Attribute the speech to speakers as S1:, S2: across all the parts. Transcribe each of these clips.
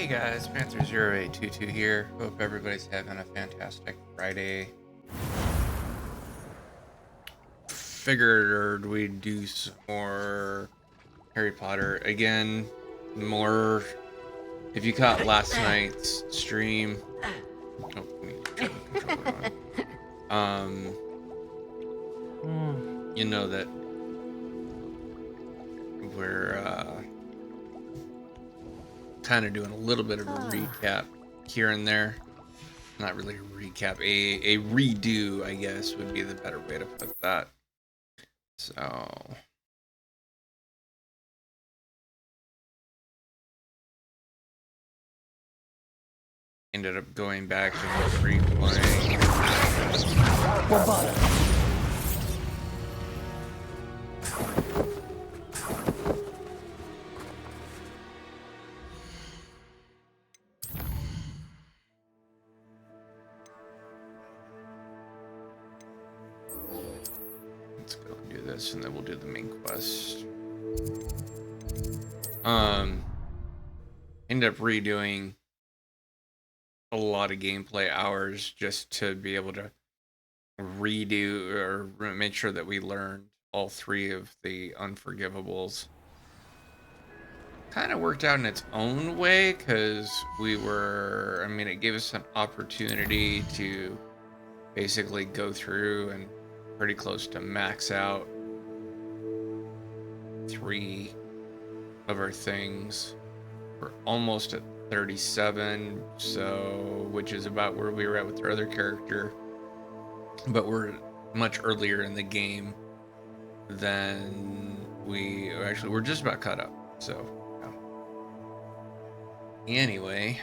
S1: Hey guys, Panther0822 here. Hope everybody's having a fantastic Friday. Figured we'd do some more Harry Potter again. More. If you caught last night's stream, oh, we need to turn the controller on. You know that we're kind of doing a little bit of a recap here and there. Not really a recap, a redo, I guess, would be the better way to put that. So ended up going back and replaying. Let's go and do this, and then we'll do the main quest. End up redoing a lot of gameplay hours just to be able to redo or make sure that we learned all three of the unforgivables. Kind of worked out in its own way because it gave us an opportunity to basically go through and pretty close to max out 3 of our things. We're almost at 37, so which is about where we were at with our other character, but we're much earlier in the game than we're just about caught up. So yeah. Anyway,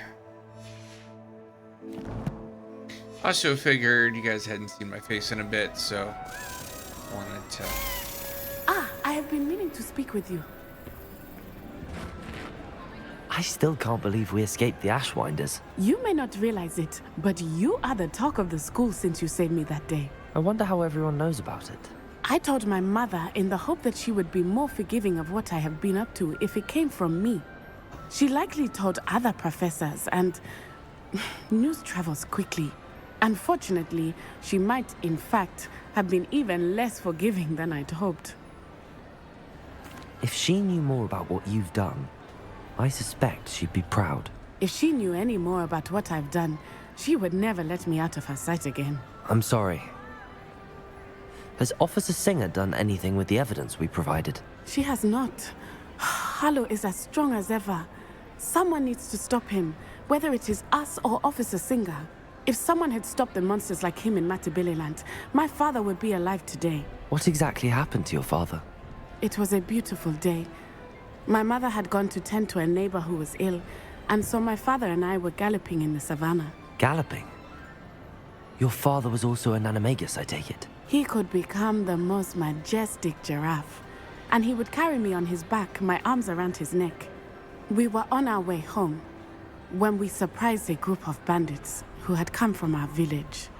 S1: also figured you guys hadn't seen my face in a bit, so wanted to.
S2: I have been meaning to speak with you.
S3: I still can't believe we escaped the Ashwinders.
S2: You may not realize it, but you are the talk of the school since you saved me that day.
S3: I wonder how everyone knows about it.
S2: I told my mother in the hope that she would be more forgiving of what I have been up to if it came from me. She likely told other professors, and news travels quickly. Unfortunately, she might, in fact, have been even less forgiving than I'd hoped.
S3: If she knew more about what you've done, I suspect she'd be proud.
S2: If she knew any more about what I've done, she would never let me out of her sight again.
S3: I'm sorry. Has Officer Singer done anything with the evidence we provided?
S2: She has not. Harlow is as strong as ever. Someone needs to stop him, whether it is us or Officer Singer. If someone had stopped the monsters like him in Matabeleland, my father would be alive today.
S3: What exactly happened to your father?
S2: It was a beautiful day. My mother had gone to tend to a neighbor who was ill, and so my father and I were galloping in the savannah.
S3: Galloping? Your father was also an animagus, I take it?
S2: He could become the most majestic giraffe, and he would carry me on his back, my arms around his neck. We were on our way home when we surprised a group of bandits who had come from our village.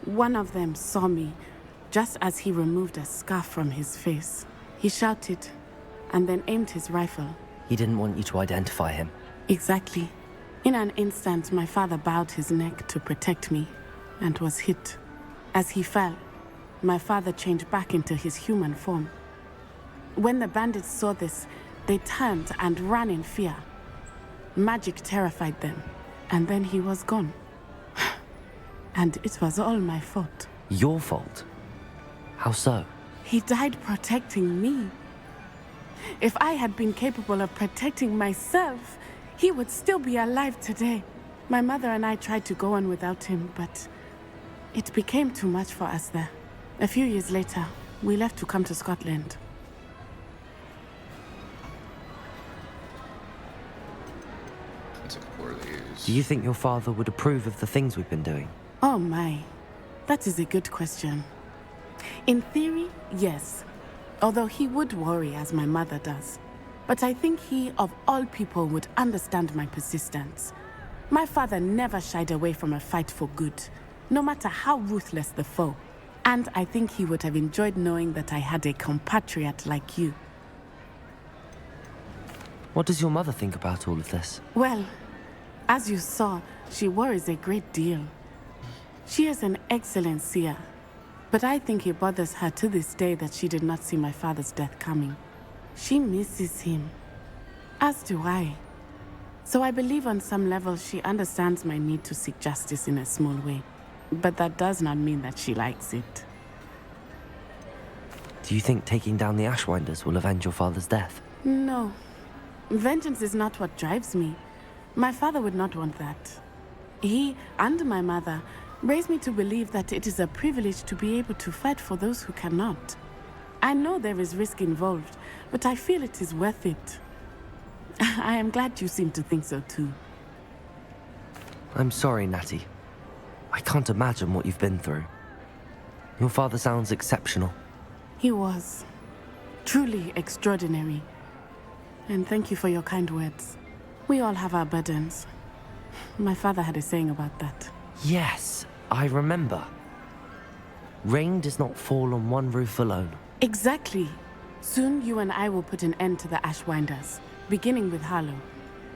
S2: One of them saw me just as he removed a scarf from his face. He shouted and then aimed his rifle.
S3: He didn't want you to identify him.
S2: Exactly. In an instant, my father bowed his neck to protect me and was hit. As he fell, my father changed back into his human form. When the bandits saw this, they turned and ran in fear. Magic terrified them, and then he was gone. And it was all my fault.
S3: Your fault? How so?
S2: He died protecting me. If I had been capable of protecting myself, he would still be alive today. My mother and I tried to go on without him, but it became too much for us there. A few years later, we left to come to Scotland.
S3: Do you think your father would approve of the things we've been doing?
S2: Oh my, that is a good question. In theory, yes. Although he would worry as my mother does. But I think he, of all people, would understand my persistence. My father never shied away from a fight for good, no matter how ruthless the foe. And I think he would have enjoyed knowing that I had a compatriot like you.
S3: What does your mother think about all of this?
S2: Well, As you saw, she worries a great deal. She is an excellent seer, but I think it bothers her to this day that she did not see my father's death coming. She misses him, as do I. So I believe on some level she understands my need to seek justice in a small way, but that does not mean that she likes it.
S3: Do you think taking down the Ashwinders will avenge your father's death?
S2: No. Vengeance is not what drives me. My father would not want that. He and my mother raised me to believe that it is a privilege to be able to fight for those who cannot. I know there is risk involved, but I feel it is worth it. I am glad you seem to think so too.
S3: I'm sorry, Natty. I can't imagine what you've been through. Your father sounds exceptional.
S2: He was truly extraordinary. And thank you for your kind words. We all have our burdens. My father had a saying about that.
S3: Yes, I remember. Rain does not fall on one roof alone.
S2: Exactly. Soon you and I will put an end to the Ashwinders, beginning with Harlow.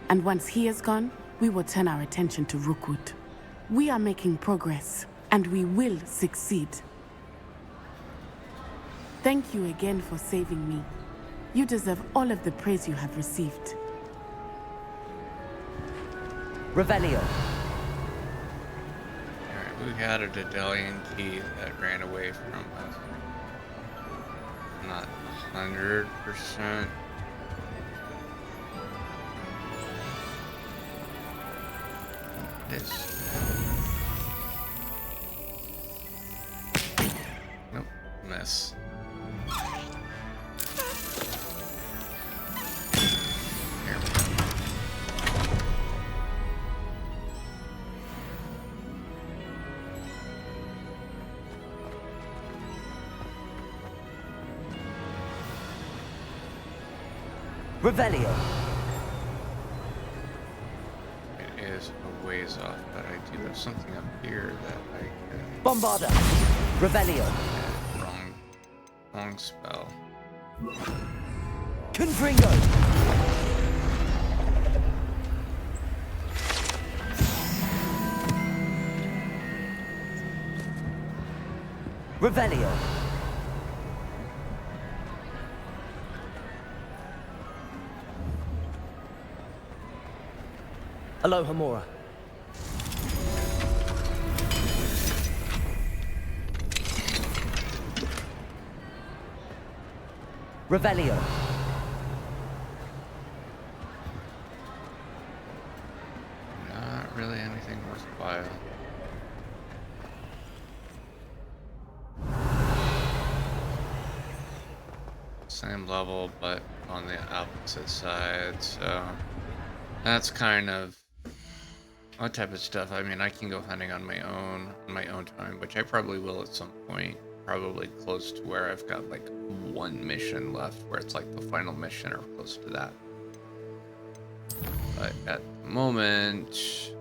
S2: And once he is gone, we will turn our attention to Rookwood. We are making progress, and we will succeed. Thank you again for saving me. You deserve all of the praise you have received.
S3: Revelio.
S1: Alright, we got a Dedalian key that ran away from us. Not 100%. This. Nope, miss. Here we go.
S3: Revelio.
S1: It is a ways off, but I do have something up here that I can.
S3: Bombarda. Revelio.
S1: Wrong spell.
S3: Confringo. Revelio. Aloha Mora. Revelio.
S1: Not really anything worthwhile. Same level, but on the opposite side, so that's kind of what type of stuff. I mean, I can go hunting on my own time, which I probably will at some point. Probably close to where I've got like one mission left, where it's like the final mission or close to that. But at the moment,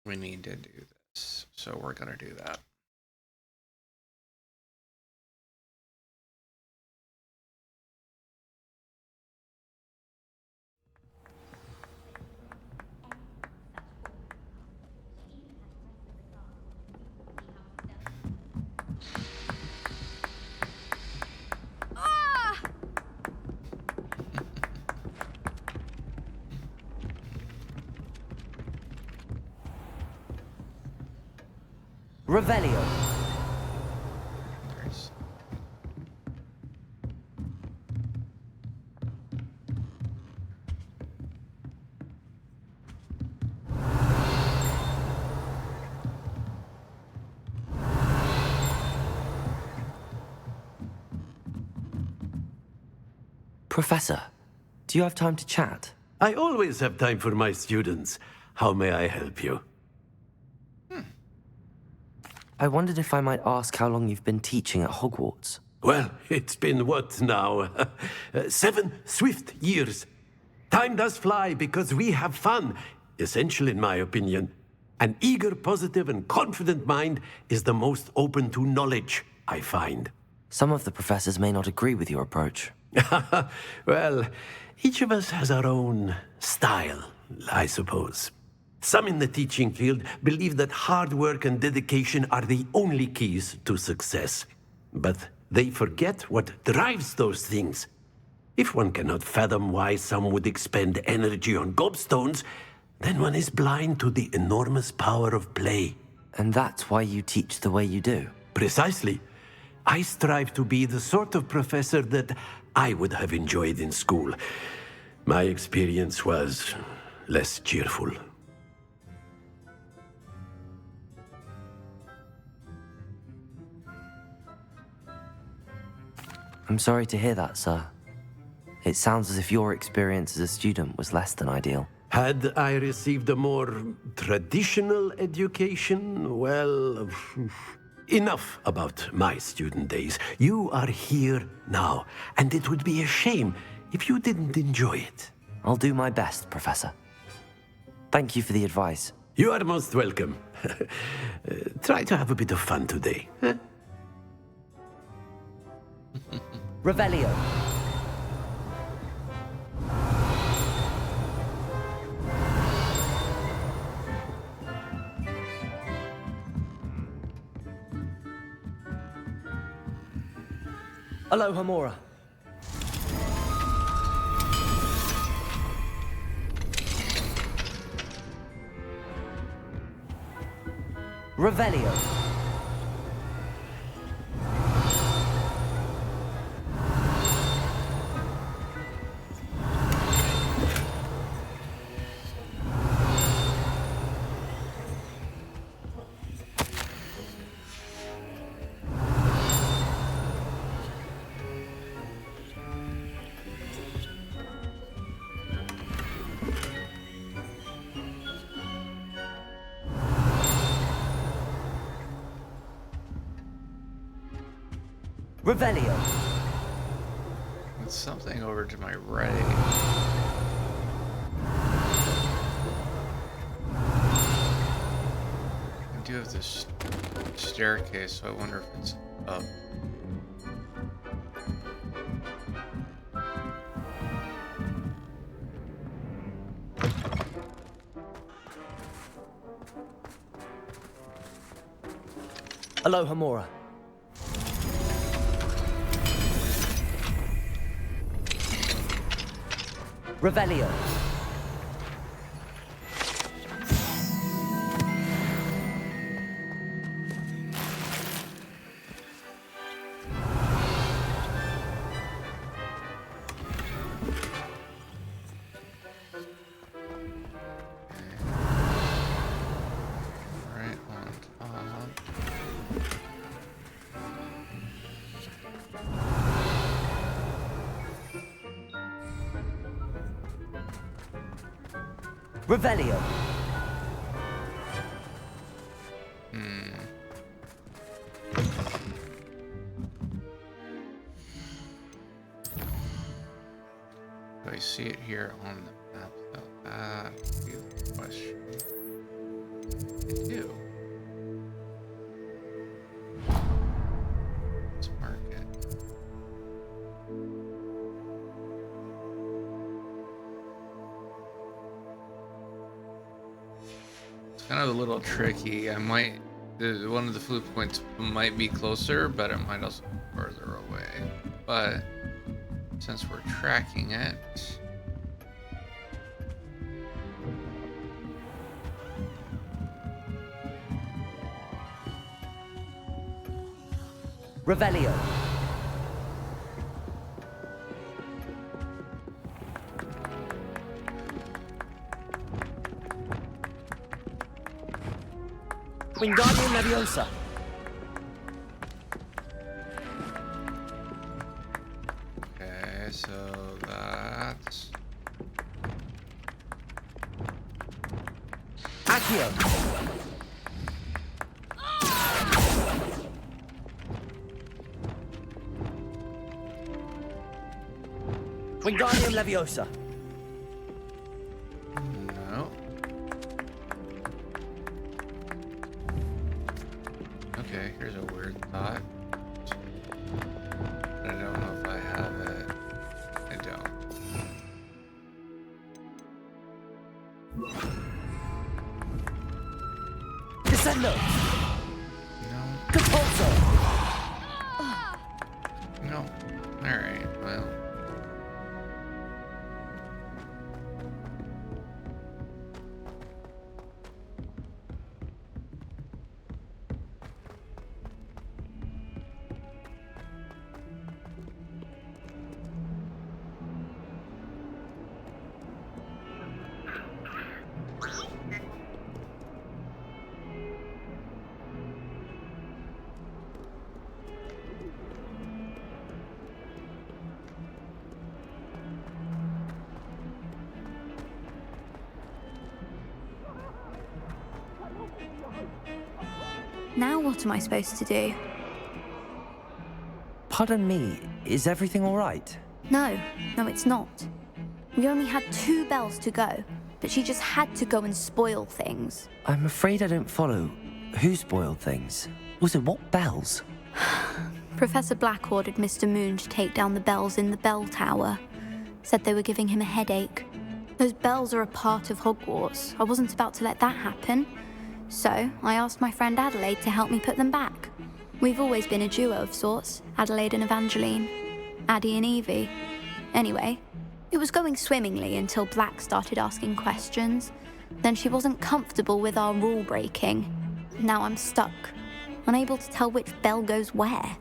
S1: we need to do this, so we're gonna do that.
S3: Revelio.
S1: There's
S3: Professor, do you have time to chat?
S4: I always have time for my students. How may I help you?
S3: I wondered if I might ask how long you've been teaching at Hogwarts.
S4: Well, it's been what now? 7 swift years. Time does fly because we have fun. essential in my opinion. An eager, positive, and confident mind is the most open to knowledge, I find.
S3: Some of the professors may not agree with your approach.
S4: Well, each of us has our own style, I suppose. Some in the teaching field believe that hard work and dedication are the only keys to success. But they forget what drives those things. If one cannot fathom why some would expend energy on gobstones, then one is blind to the enormous power of play.
S3: And that's why you teach the way you do.
S4: Precisely. I strive to be the sort of professor that I would have enjoyed in school. My experience was less cheerful.
S3: I'm sorry to hear that, sir. It sounds as if your experience as a student was less than ideal.
S4: Had I received a more traditional education, well, enough about my student days. You are here now, and it would be a shame if you didn't enjoy it.
S3: I'll do my best, Professor. Thank you for the advice.
S4: You are most welcome. Try to have a bit of fun today. Huh?
S3: Revelio. Aloha Mora. Revelio. Revelio.
S1: It's something over to my right. I do have this staircase, so I wonder if it's up.
S3: Aloha Mora. Revelio.
S1: Right on top.
S3: Revelio.
S1: Do I see it here on the map though? That's the question. I do. Let's mark it. It's kind of a little tricky. I might, one of the flip points might be closer, but it might also be further away. But since we're tracking it,
S3: Revelio. Wingardium Leviosa.
S1: okay, so that's
S3: Accio. Wingardium Leviosa.
S1: no.
S3: Crescendo!
S1: No.
S3: Compulso!
S1: No. Alright, well.
S5: Now what am I supposed to do?
S3: Pardon me, is everything all right?
S5: No, it's not. We only had 2 bells to go, but she just had to go and spoil things.
S3: I'm afraid I don't follow. Who spoiled things? Also, what bells?
S5: Professor Black ordered Mr. Moon to take down the bells in the bell tower. Said they were giving him a headache. Those bells are a part of Hogwarts. I wasn't about to let that happen. So I asked my friend Adelaide to help me put them back. We've always been a duo of sorts, Adelaide and Evangeline. Addie and Evie. Anyway, it was going swimmingly until Black started asking questions. Then she wasn't comfortable with our rule breaking. Now I'm stuck, unable to tell which bell goes where.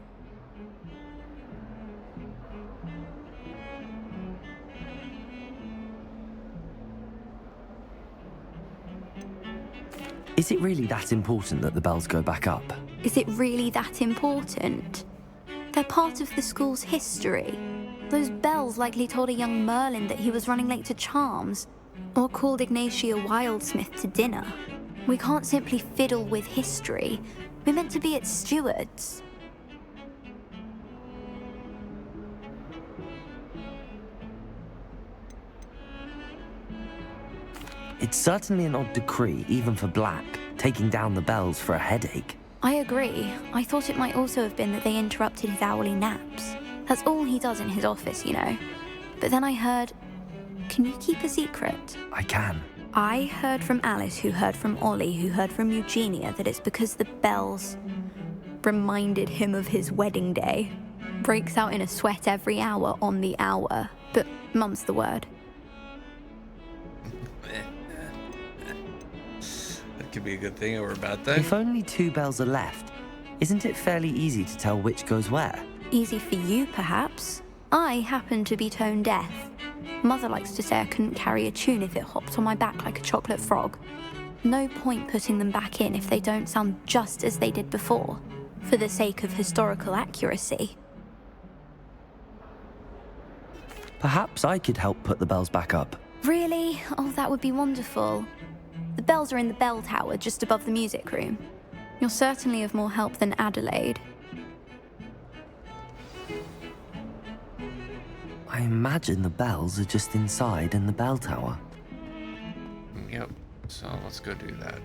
S3: Is it really that important that the bells go back up?
S5: Is it really that important? They're part of the school's history. Those bells likely told a young Merlin that he was running late to Charms, or called Ignatia Wildsmith to dinner. We can't simply fiddle with history. We're meant to be its stewards.
S3: It's certainly an odd decree, even for Black, taking down the bells for a headache.
S5: I agree. I thought it might also have been that they interrupted his hourly naps. That's all he does in his office, you know. But then I heard... Can you keep a secret?
S3: I can.
S5: I heard from Alice, who heard from Ollie, who heard from Eugenia, that it's because the bells reminded him of his wedding day. Breaks out in a sweat every hour on the hour. But mum's the word.
S1: That could be a good thing or a bad thing.
S3: If only 2 bells are left, isn't it fairly easy to tell which goes where?
S5: Easy for you, perhaps. I happen to be tone deaf. Mother likes to say I couldn't carry a tune if it hopped on my back like a chocolate frog. No point putting them back in if they don't sound just as they did before, for the sake of historical accuracy.
S3: Perhaps I could help put the bells back up.
S5: Really? Oh, that would be wonderful. The bells are in the bell tower just above the music room. You're certainly of more help than Adelaide.
S3: I imagine the bells are just inside in the bell tower.
S1: Yep. So let's go do that.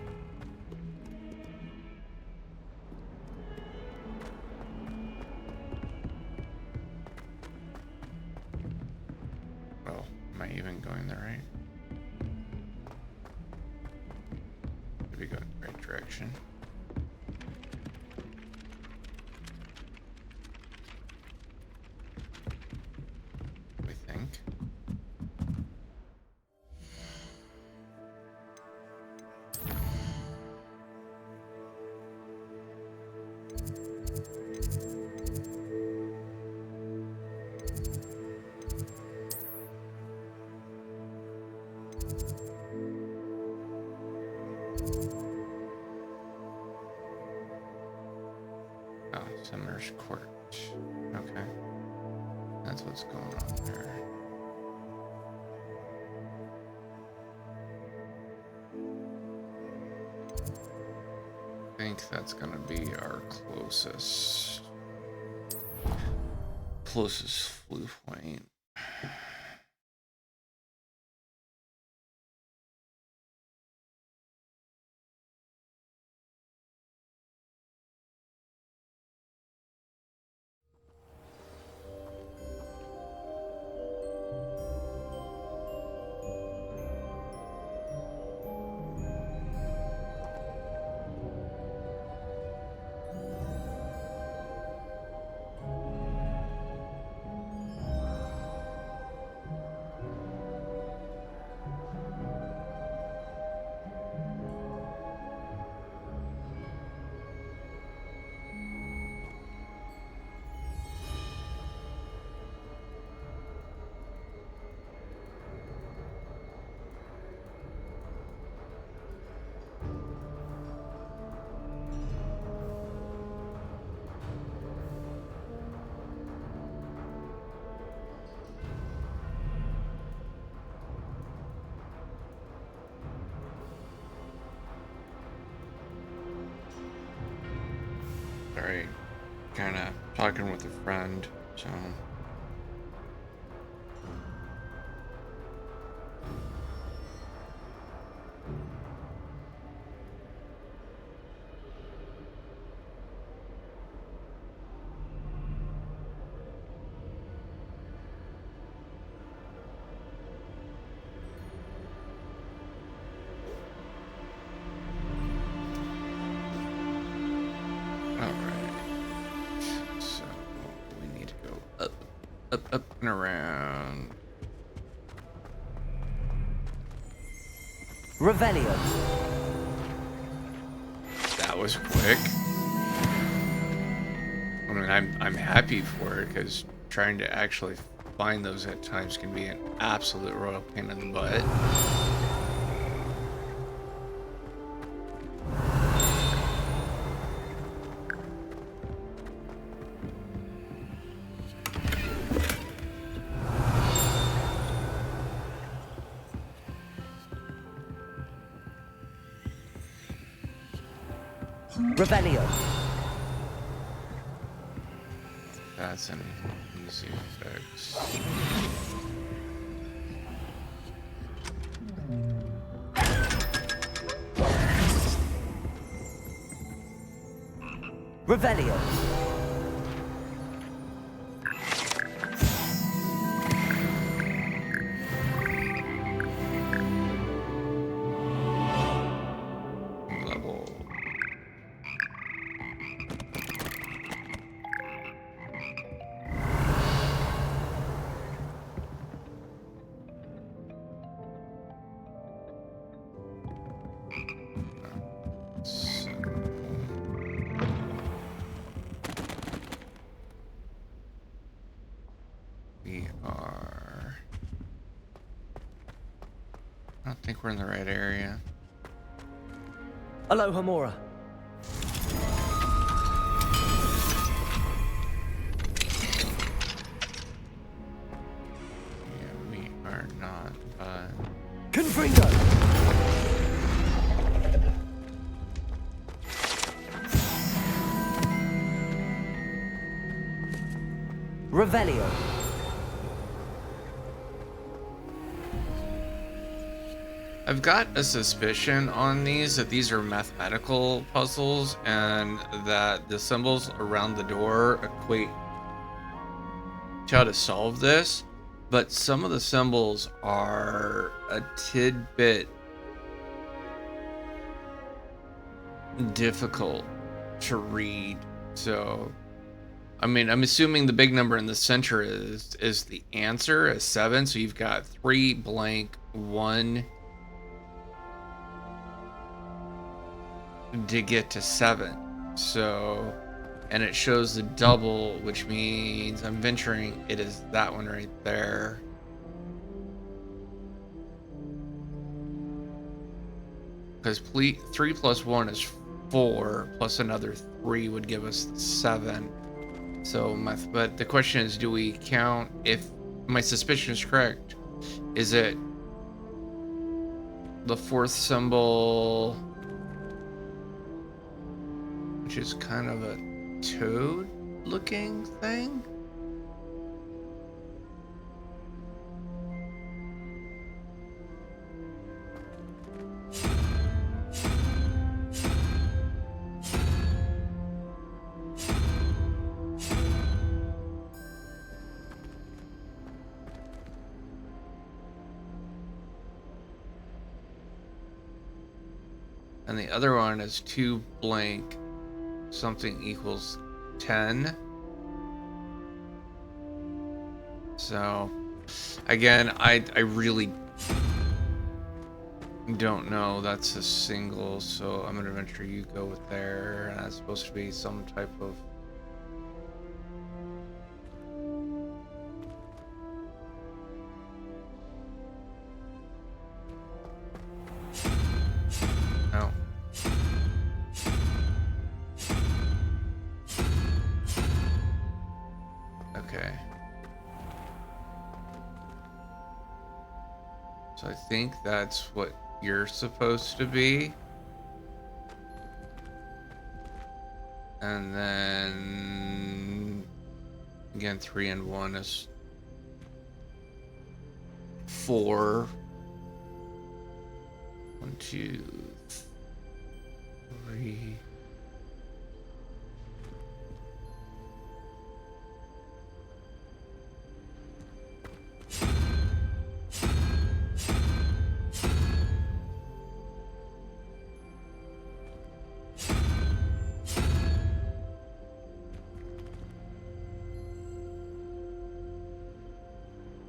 S1: Well, am I even going the right? Did we go in the right direction? We think. Oh, Summer's Court. Okay. That's what's going on there. I think that's gonna be our closest flu point. kind of talking with a friend, so. Up and around.
S3: Revelio.
S1: That was quick. I mean, I'm happy for it because trying to actually find those at times can be an absolute royal pain in the butt.
S3: Revelio.
S1: That's an easy fix.
S3: Revelio.
S1: Level. So, we are. I don't think we're in the right area.
S3: Aloha Mora.
S1: Yeah, we are not, but.
S3: Confringo. Revelio.
S1: I've got a suspicion on these that these are mathematical puzzles and that the symbols around the door equate to how to solve this, but some of the symbols are a tidbit difficult to read. So, I mean, I'm assuming the big number in the center is the answer, a 7. So you've got 3 blank 1 to get to 7. So, and it shows the double, which means I'm venturing it is that one right there. Because 3 plus 1 is 4, plus another 3 would give us 7. So, but the question is, do we count, if my suspicion is correct, is it the 4th symbol, which is kind of a toad looking thing? And the other one is 2 blank something equals 10. So again, I really don't know. That's a single, so I'm gonna venture you go with there, and that's supposed to be some type of no. Okay. So I think that's what you're supposed to be. And then Again, 3 and 1 is 4. 1, 2, 3.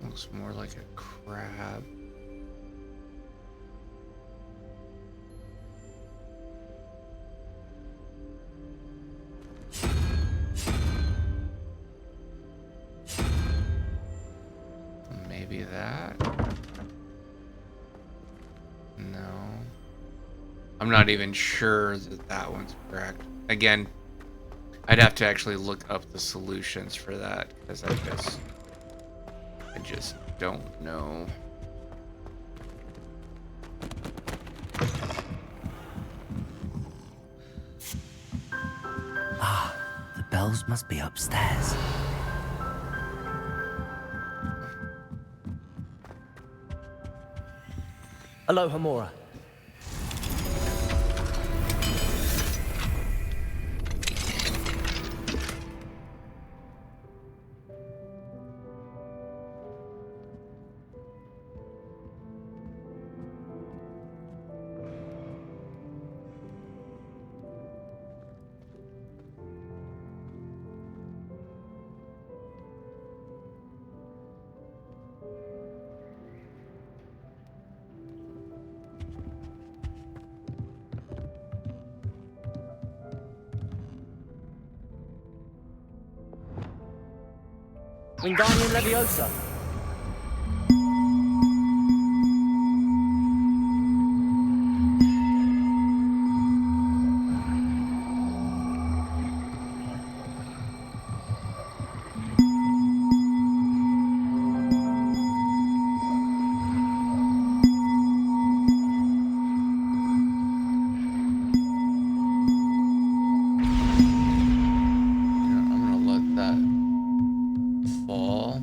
S1: Looks more like a crab. Maybe that? No. I'm not even sure that that one's correct. Again, I'd have to actually look up the solutions for that because I just don't know.
S3: The bells must be upstairs. Aloha, Mora. Wingardium Leviosa.
S1: I'm gonna let that fall.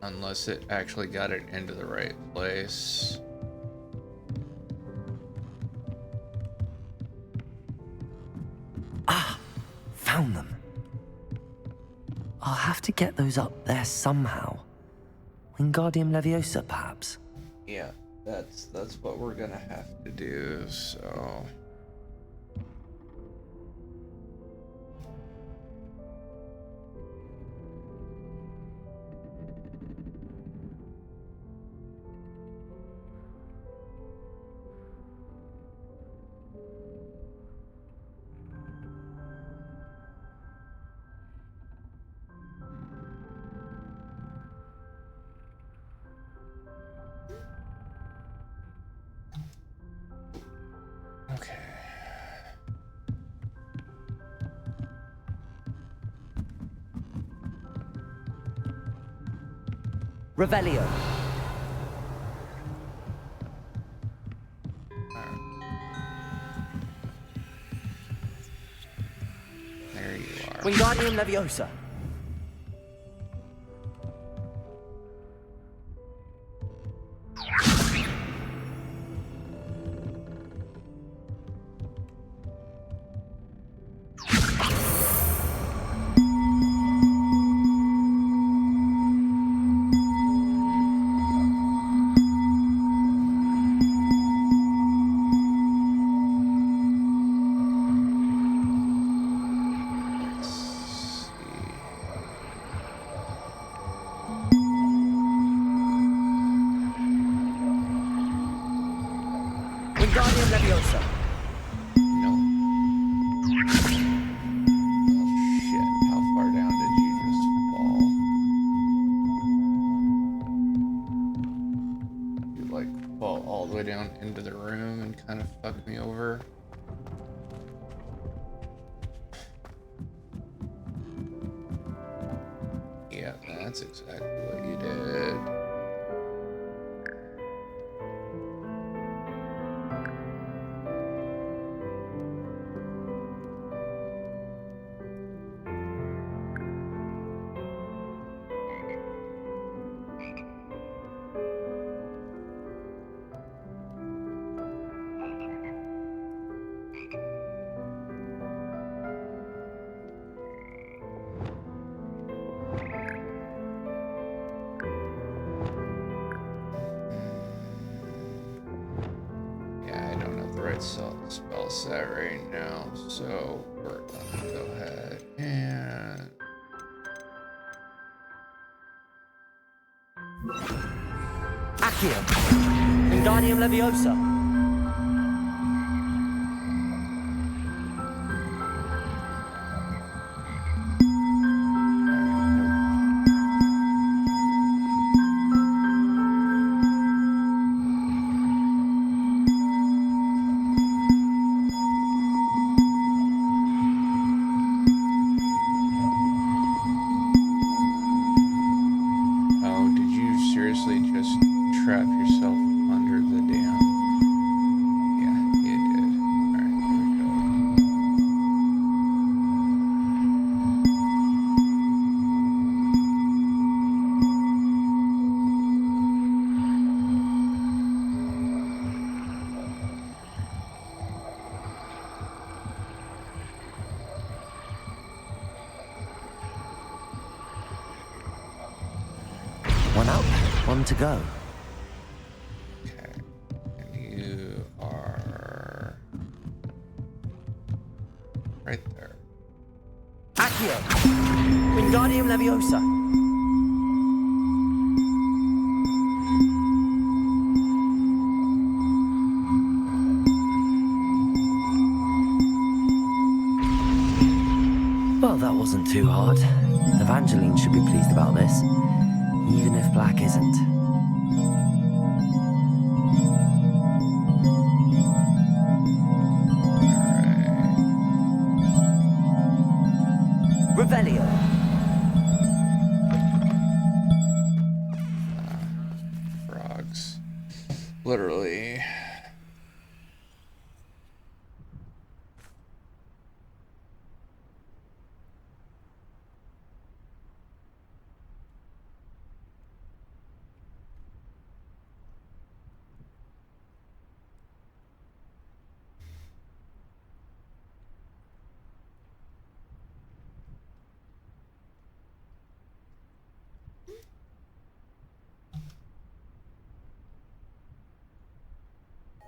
S1: Unless it actually got it into the right place.
S3: Found them. I'll have to get those up there somehow. Wingardium Leviosa, perhaps.
S1: Yeah, that's what we're gonna have to do, so... Okay.
S3: Revelio.
S1: There you are.
S3: Wingardium Leviosa.
S1: Let's see.
S3: Wingardium Leviosa.
S1: No. Oh shit, how far down did you just fall? You like fall all the way down into the room and kind of fuck me over? Yeah, that's exactly what you did. sell the spell set right now, so we're gonna go ahead and
S3: Accio. Wingardium Leviosa.
S1: Oh, did you seriously just trap yourself under the dam? Yeah, you did. Alright, here we go.
S3: One up, one to go.
S1: Okay. And you are right there.
S3: Accio. Wingardium Leviosa. Well, that wasn't too hard. Evangeline should be pleased about this, even if Black isn't. Revelio.
S1: Frogs. Literally.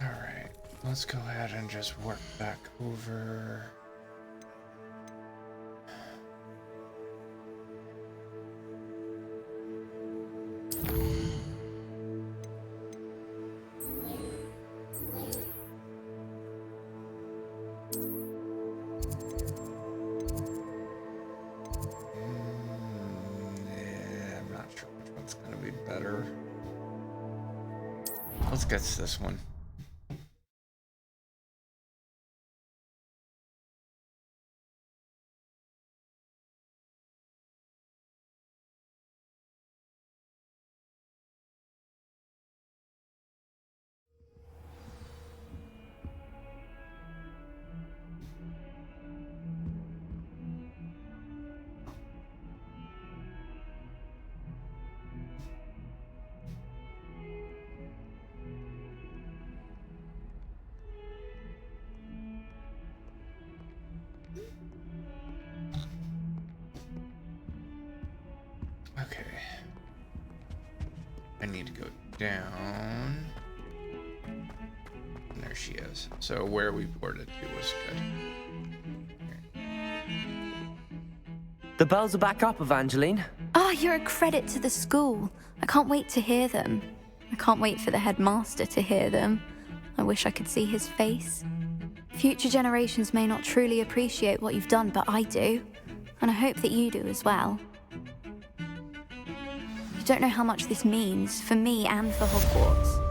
S1: Alright, let's go ahead and just work back over. Yeah, I'm not sure which one's gonna be better. Let's get to this one. Okay. I need to go down. And there she is. So where we boarded to was good.
S3: The bells are back up, Evangeline.
S5: Oh, you're a credit to the school. I can't wait to hear them. I can't wait for the headmaster to hear them. I wish I could see his face. Future generations may not truly appreciate what you've done, but I do. And I hope that you do as well. You don't know how much this means for me and for Hogwarts.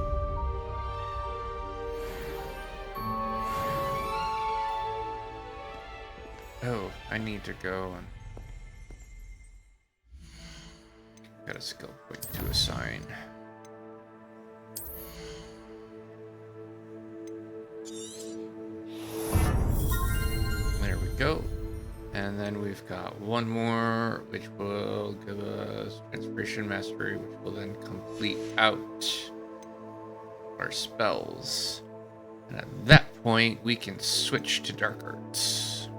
S1: Oh, I need to go and got a skill point to assign. There we go. And then we've got one more, which will give us Inspiration Mastery, which will then complete out our spells. And at that point, we can switch to Dark Arts.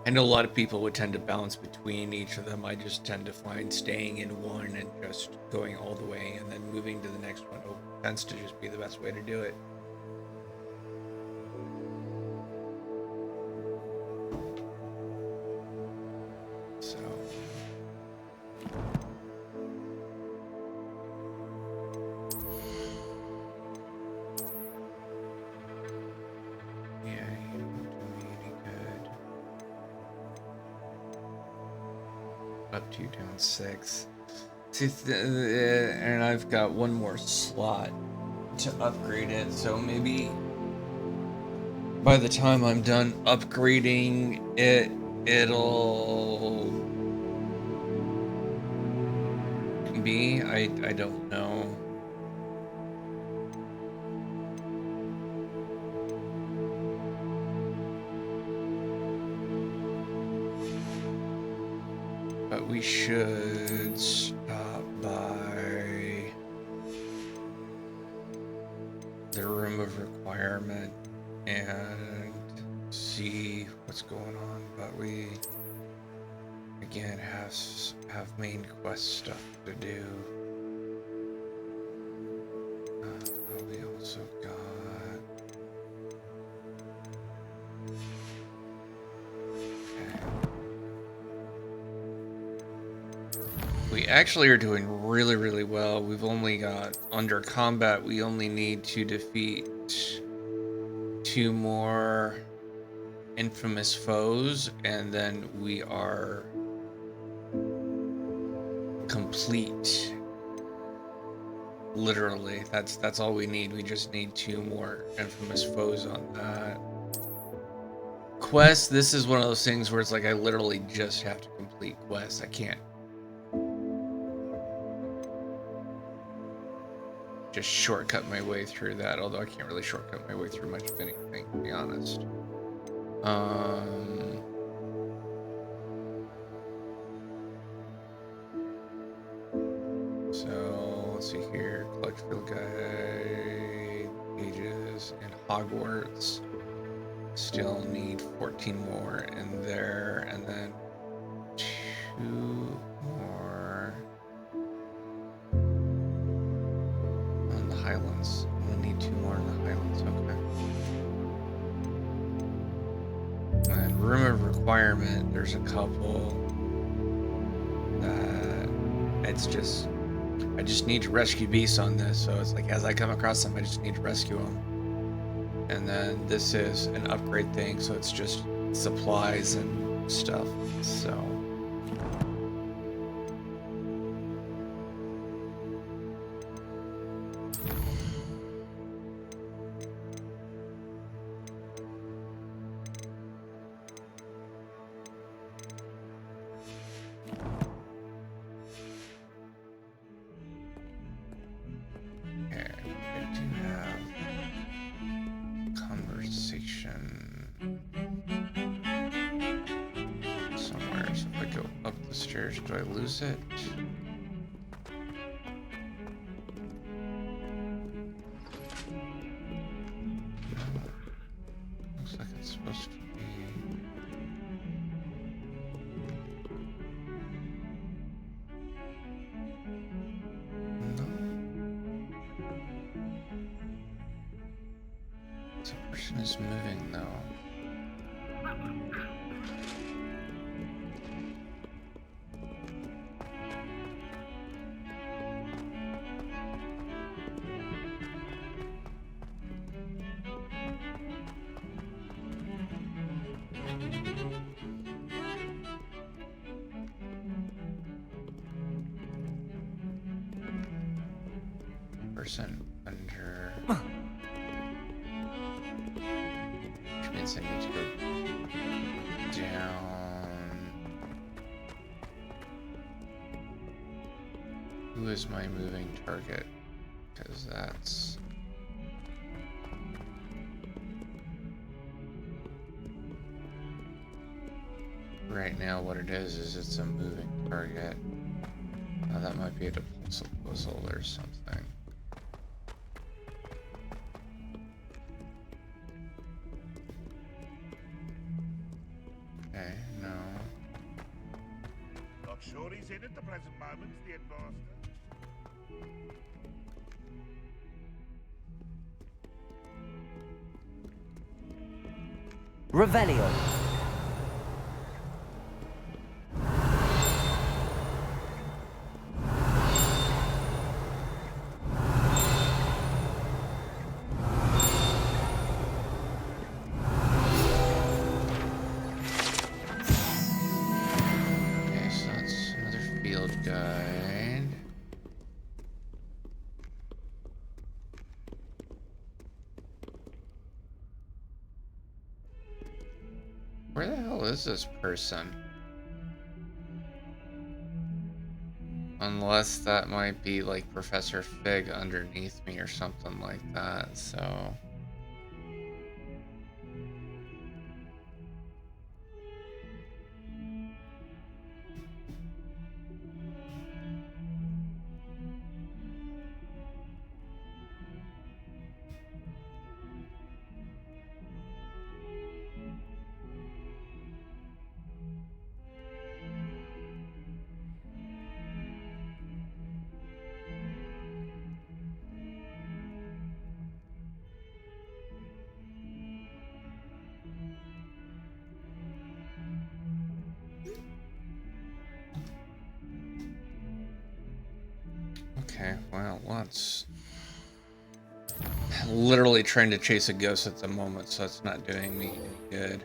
S1: I know a lot of people would tend to balance between each of them. I just tend to find staying in one and just going all the way and then moving to the next one tends to just be the best way to do it. Up 2, down 6. See, and I've got one more slot to upgrade it, so maybe by the time I'm done upgrading it, it'll be, I don't know. But we should stop by the room of requirement and see what's going on. But we again have main quest stuff to do. We also got we actually are doing really, really well. We've only got under combat. We only need to defeat 2 more infamous foes, and then we are complete. Literally, that's all we need. We just need 2 more infamous foes on that quest. This is one of those things where it's like I literally just have to complete quests. I can't just shortcut my way through that, although I can't really shortcut my way through much of anything, to be honest. So let's see here. Collect field guide pages in Hogwarts. Still need 14 more in there, and then 2 more on the Highlands. We need 2 more in the Highlands. Okay. And room of requirement. There's a couple that it's just. I just need to rescue beasts on this, so it's like as I come across them, I just need to rescue them. And then this is an upgrade thing, so it's just supplies and stuff. So do I lose it? Looks like it's supposed to be. No. The person is moving though. Under, which means I need to go down. Who is my moving target? Because that's right now what it is it's a moving target. That might be a proposal or something.
S6: Sure he's in at the present moment, the headmaster.
S3: Revelio.
S1: is this person? Unless that might be like Professor Fig underneath me or something like that, so... Okay, well, let's... Literally trying to chase a ghost at the moment, so that's not doing me any good.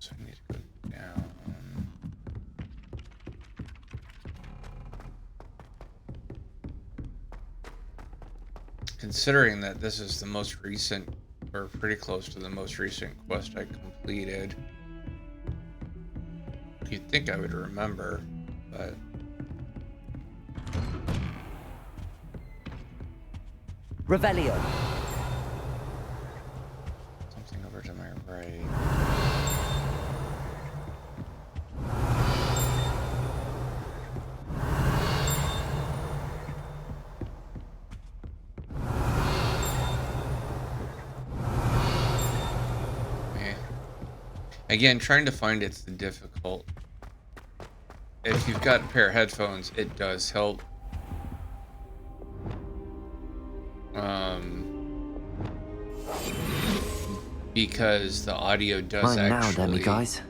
S1: So I need to go down. Considering that this is the most recent, or pretty close to the most recent quest I completed, you'd think I would remember, but...
S3: Revelio.
S1: Something over to my right. Again, trying to find it's the difficult. If you've got a pair of headphones, it does help. Because the audio does
S3: Mine
S1: actually...
S3: now, Demi, guys.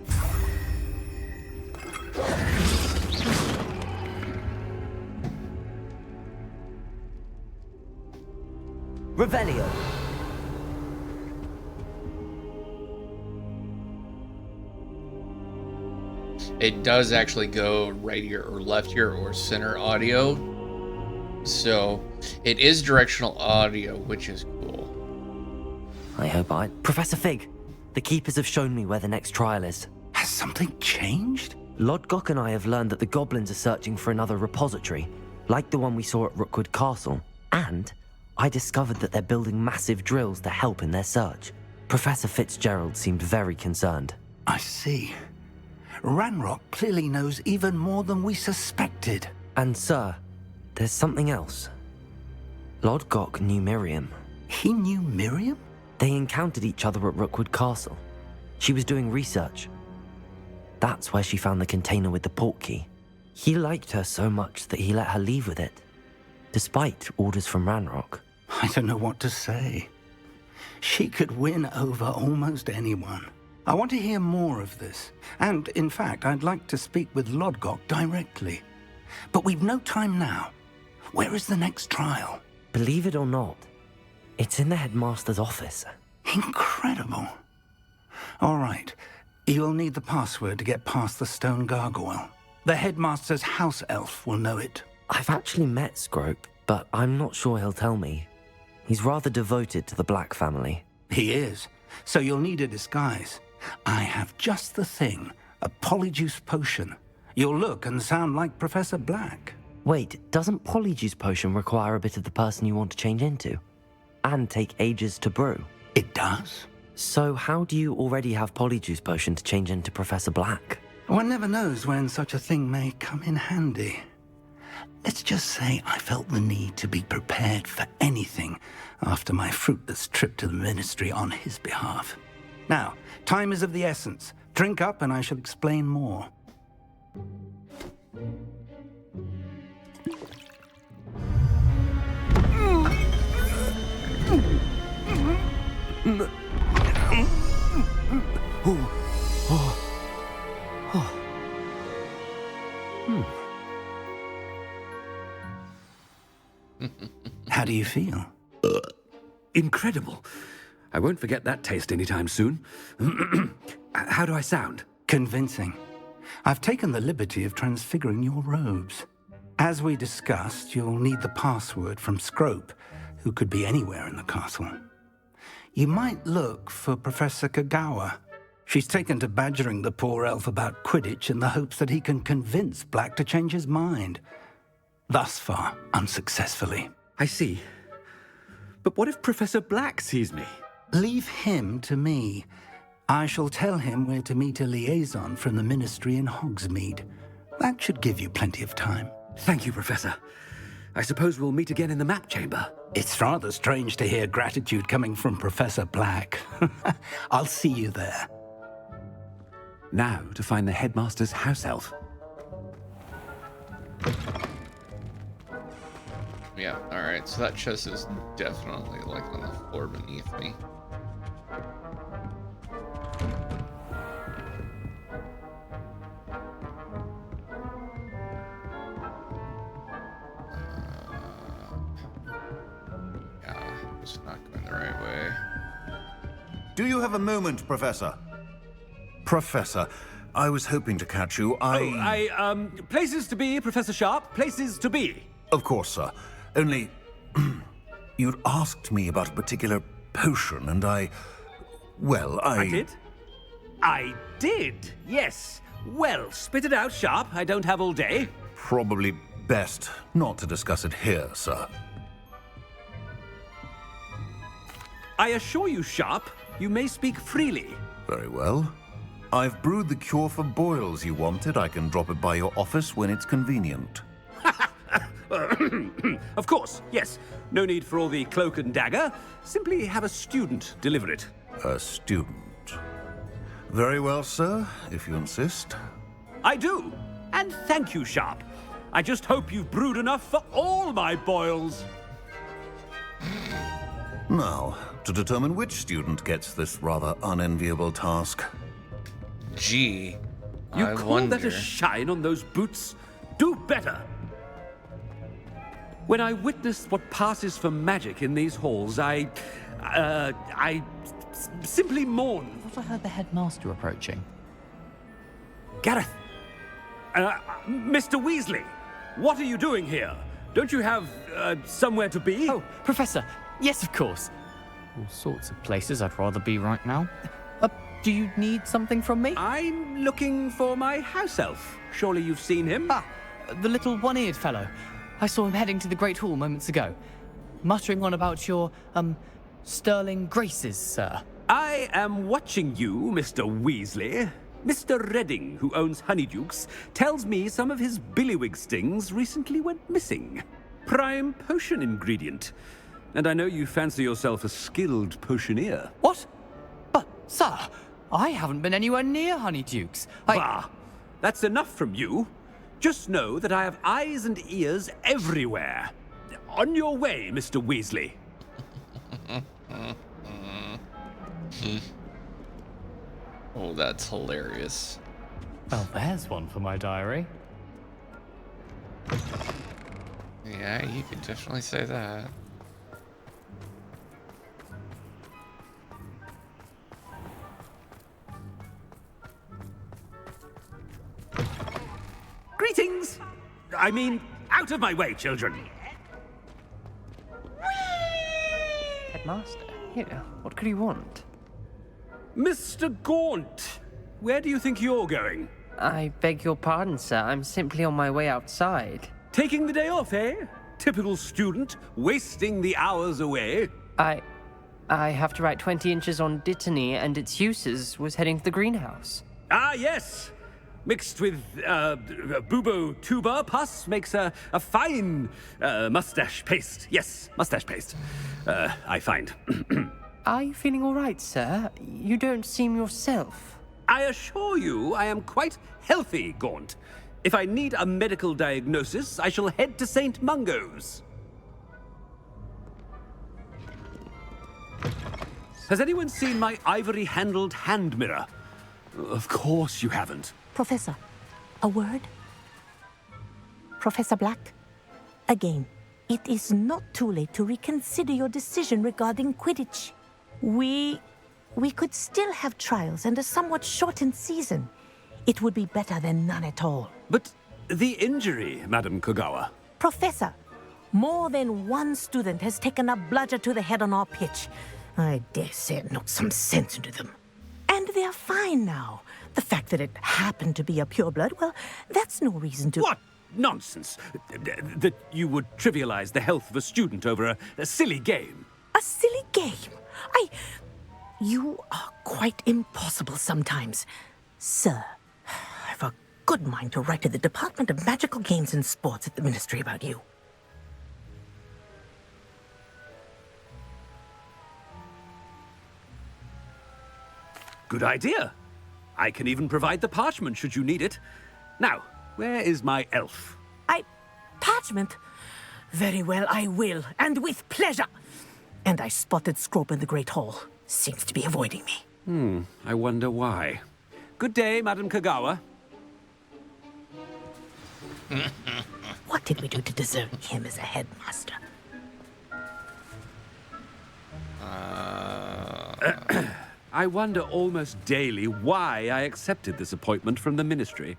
S3: Revelio.
S1: It does actually go right ear or left ear or center audio. So it is directional audio, which is cool.
S3: I hope Professor Fig, the Keepers have shown me where the next trial is.
S7: Has something changed?
S3: Lodgok and I have learned that the goblins are searching for another repository, like the one we saw at Rookwood Castle. And I discovered that they're building massive drills to help in their search. Professor Fitzgerald seemed very concerned.
S7: I see. Ranrock clearly knows even more than we suspected.
S3: And sir, there's something else. Lodgok knew Miriam.
S7: He knew Miriam?
S3: They encountered each other at Rookwood Castle. She was doing research. That's where she found the container with the portkey. He liked her so much that he let her leave with it, despite orders from Ranrock.
S7: I don't know what to say. She could win over almost anyone. I want to hear more of this. And, in fact, I'd like to speak with Lodgok directly. But we've no time now. Where is the next trial?
S3: Believe it or not, it's in the headmaster's office.
S7: Incredible. All right. You'll need the password to get past the stone gargoyle. The headmaster's house elf will know it.
S3: I've actually met Scrope, but I'm not sure he'll tell me. He's rather devoted to the Black family.
S7: He is. So you'll need a disguise. I have just the thing. A polyjuice potion. You'll look and sound like Professor Black.
S3: Wait, doesn't Polyjuice Potion require a bit of the person you want to change into? And take ages to brew?
S7: It does.
S3: So how do you already have Polyjuice Potion to change into Professor Black?
S7: One never knows when such a thing may come in handy. Let's just say I felt the need to be prepared for anything after my fruitless trip to the ministry on his behalf. Now, time is of the essence. Drink up and I shall explain more. How do you feel?
S8: Incredible. I won't forget that taste anytime soon. How do I sound?
S7: Convincing. I've taken the liberty of transfiguring your robes. As we discussed, you'll need the password from Scrope, who could be anywhere in the castle. You might look for Professor Kagawa. She's taken to badgering the poor elf about Quidditch in the hopes that he can convince Black to change his mind. Thus far, unsuccessfully.
S8: I see. But what if Professor Black sees me?
S7: Leave him to me. I shall tell him where to meet a liaison from the Ministry in Hogsmeade. That should give you plenty of time.
S8: Thank you, Professor. I suppose we'll meet again in the map chamber.
S7: It's rather strange to hear gratitude coming from Professor Black. I'll see you there.
S8: Now to find the headmaster's house elf.
S1: Yeah, alright, so that chest is definitely like on the floor beneath me. Yeah, it's not going the right way.
S9: Do you have a moment, Professor? Professor, I was hoping to catch you.
S8: Places to be, Professor Sharp. Places to be.
S9: Of course, sir. Only, you'd asked me about a particular potion, and I
S8: did? I did, yes. Well, spit it out, Sharp. I don't have all day.
S9: Probably best not to discuss it here, sir.
S8: I assure you, Sharp, you may speak freely.
S9: Very well. I've brewed the cure for boils you wanted. I can drop it by your office when it's convenient.
S8: Of course, yes. No need for all the cloak and dagger. Simply have a student deliver it.
S9: A student. Very well, sir, if you insist.
S8: I do. And thank you, Sharp. I just hope you've brewed enough for all my boils.
S9: Now, to determine which student gets this rather unenviable task.
S1: Gee,
S8: You
S1: I
S8: call
S1: wonder.
S8: that a shine on those boots? Do better. When I witness what passes for magic in these halls, I simply mourn.
S10: I thought I heard the headmaster approaching.
S8: Gareth! Mr. Weasley, what are you doing here? Don't you have, somewhere to be?
S10: Oh, Professor, yes, of course. All sorts of places I'd rather be right now. Do you need something from me?
S8: I'm looking for my house elf. Surely you've seen him?
S10: Ah, the little one-eared fellow. I saw him heading to the Great Hall moments ago, muttering on about your, sterling graces, sir.
S8: I am watching you, Mr. Weasley. Mr. Redding, who owns Honeydukes, tells me some of his billywig stings recently went missing. Prime potion ingredient. And I know you fancy yourself a skilled potioneer.
S10: What? But, sir, I haven't been anywhere near Honeydukes.
S8: Bah! That's enough from you. Just know that I have eyes and ears everywhere. On your way, Mr. Weasley.
S1: Oh, that's hilarious.
S10: Well, there's one for my diary.
S1: Yeah, you could definitely say that.
S8: Greetings! I mean, out of my way, children.
S11: Headmaster, here, what could you want?
S8: Mr. Gaunt, where do you think you're going?
S11: I beg your pardon, sir. I'm simply on my way outside.
S8: Taking the day off, eh? Typical student, wasting the hours away.
S11: I have to write 20 inches on Dittany and its uses. Was heading to the greenhouse.
S8: Ah, yes. Mixed with bubo tuber pus makes a fine mustache paste. Yes, mustache paste. I find.
S11: Are you feeling all right, sir? You don't seem yourself.
S8: I assure you I am quite healthy, Gaunt. If I need a medical diagnosis, I shall head to St. Mungo's. Has anyone seen my ivory-handled hand mirror? Of course you haven't.
S12: Professor, a word? Professor Black, again, it is not too late to reconsider your decision regarding Quidditch. We could still have trials and a somewhat shortened season. It would be better than none at all.
S8: But the injury, Madam Kogawa.
S12: Professor, more than one student has taken a bludger to the head on our pitch. I dare say it knocked some sense into them. And they're fine now. The fact that it happened to be a pureblood, well, that's no reason to...
S8: What nonsense! That you would trivialize the health of a student over a silly game.
S12: A silly game? You are quite impossible sometimes. Sir, I've a good mind to write to the Department of Magical Games and Sports at the Ministry about you.
S8: Good idea. I can even provide the parchment should you need it. Now, where is my elf?
S12: Parchment? Very well, I will, and with pleasure. And I spotted Scrope in the Great Hall. Seems to be avoiding me.
S8: I wonder why. Good day, Madam Kogawa.
S12: What did we do to deserve him as a headmaster?
S8: I wonder almost daily why I accepted this appointment from the Ministry.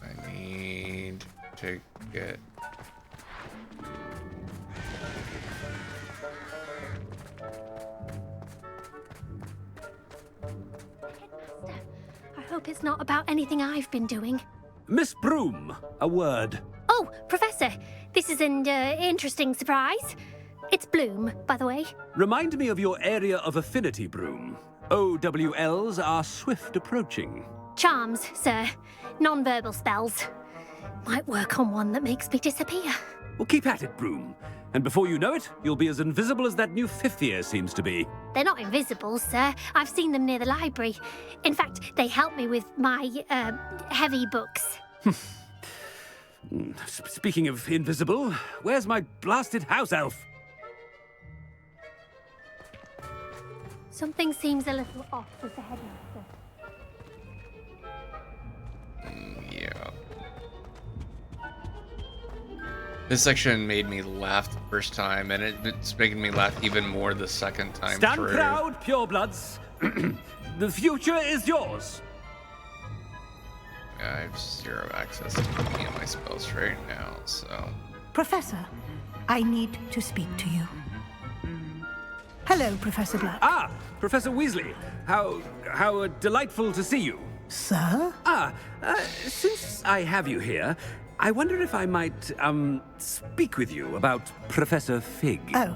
S1: I need to get...
S13: I hope it's not about anything I've been doing.
S8: Miss Broom, a word.
S13: Oh, Professor, this is an interesting surprise. It's Bloom, by the way.
S8: Remind me of your area of affinity, Broom. OWLs are swift approaching.
S13: Charms, sir. Non-verbal spells. Might work on one that makes me disappear.
S8: Well, keep at it, Broom. And before you know it, you'll be as invisible as that new fifth year seems to be.
S13: They're not invisible, sir. I've seen them near the library. In fact, they help me with my, heavy books.
S8: Speaking of invisible, where's my blasted house elf?
S13: Something seems a little off with the headmaster.
S1: Yeah. This section made me laugh the first time, and it's making me laugh even more the second time
S8: Stand
S1: through.
S8: proud, purebloods. The future is yours.
S1: I have zero access to any of my spells right now, so...
S14: Professor, I need to speak to you. Hello, Professor Black.
S8: Ah, Professor Weasley. How delightful to see you.
S14: Sir?
S8: Since I have you here, I wonder if I might, speak with you about Professor Fig.
S14: Oh,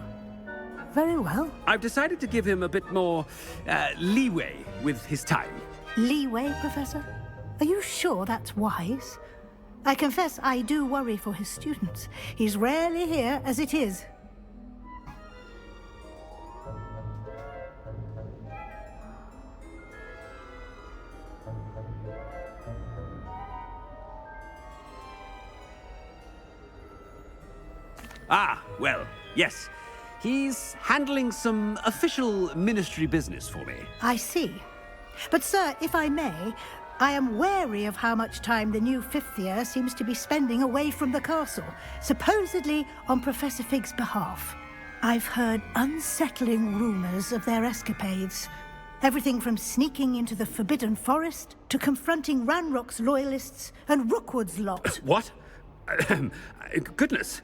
S14: very well.
S8: I've decided to give him a bit more, leeway with his time.
S14: Leeway, Professor? Are you sure that's wise? I confess I do worry for his students. He's rarely here as it is.
S8: Ah, well, yes. He's handling some official ministry business for me.
S14: I see. But, sir, if I may, I am wary of how much time the new fifth year seems to be spending away from the castle, supposedly on Professor Fig's behalf. I've heard unsettling rumors of their escapades. Everything from sneaking into the Forbidden Forest to confronting Ranrock's loyalists and Rookwood's lot.
S8: What? Goodness.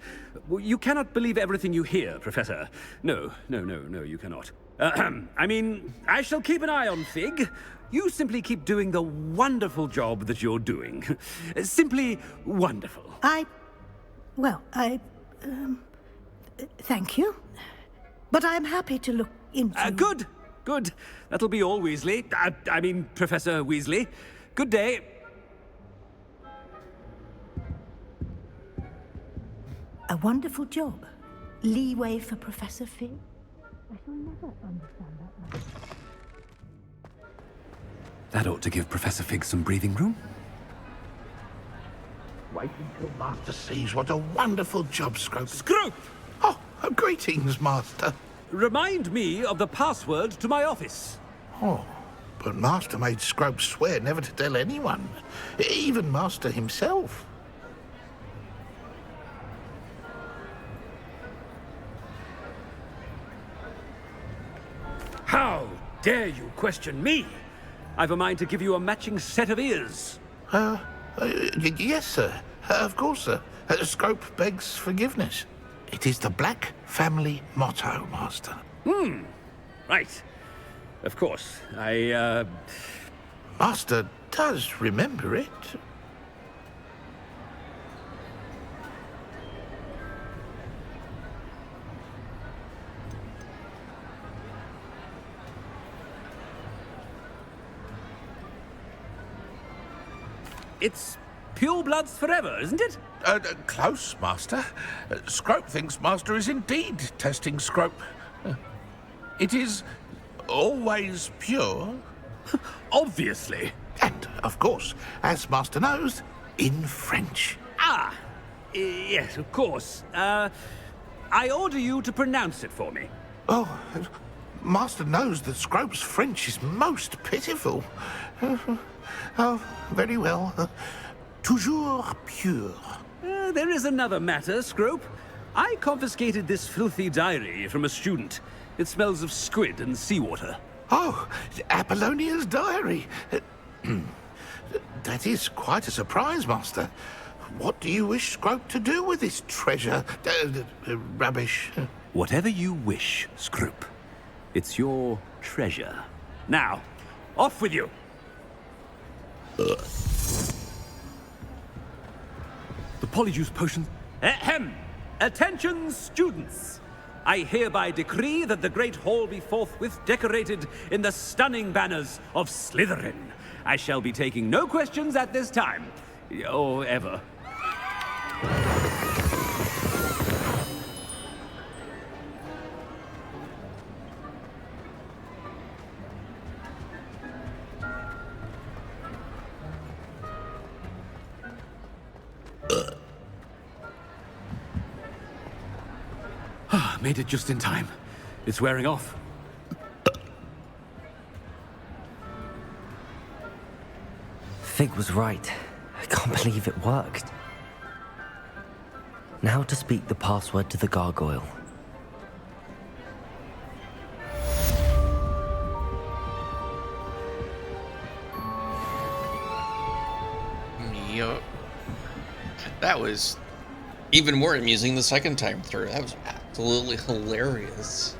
S8: You cannot believe everything you hear, Professor. No, you cannot. I mean, I shall keep an eye on Fig. You simply keep doing the wonderful job that you're doing. Simply wonderful.
S14: Thank you. But I'm happy to look into...
S8: Good. That'll be all, Weasley. I mean, Professor Weasley. Good day.
S14: A wonderful job. Leeway for Professor Fig. I shall never understand that much.
S8: That ought to give Professor Fig some breathing room.
S6: Wait until Master sees what a wonderful job Scrope.
S8: Scrope!
S6: Oh, greetings, Master.
S8: Remind me of the password to my office.
S6: Oh, but Master made Scrope swear never to tell anyone, even Master himself.
S8: How dare you question me? I've a mind to give you a matching set of ears.
S6: Yes, sir. Of course, sir. Scrope begs forgiveness. It is the Black family motto, Master.
S8: Right. Of course.
S6: Master does remember it.
S8: It's pure bloods forever, isn't it?
S6: Close, Master. Scrope thinks Master is indeed testing Scrope. It is always pure.
S8: Obviously.
S6: And, of course, as Master knows, in French.
S8: Yes, of course. I order you to pronounce it for me.
S6: Oh, Master knows that Scrope's French is most pitiful. Oh, very well. Toujours pure.
S8: There is another matter, Scrope. I confiscated this filthy diary from a student. It smells of squid and seawater.
S6: Oh, Apollonia's diary. That is quite a surprise, Master. What do you wish Scrope to do with this treasure? Rubbish.
S8: Whatever you wish, Scrope. It's your treasure. Now, off with you. The Polyjuice potion. Ahem! Attention, students! I hereby decree that the Great Hall be forthwith decorated in the stunning banners of Slytherin. I shall be taking no questions at this time. Or ever. Made it just in time. It's wearing off.
S3: Fig was right. I can't believe it worked. Now to speak the password to the gargoyle.
S1: Yup. That was even more amusing the second time through. That was absolutely hilarious.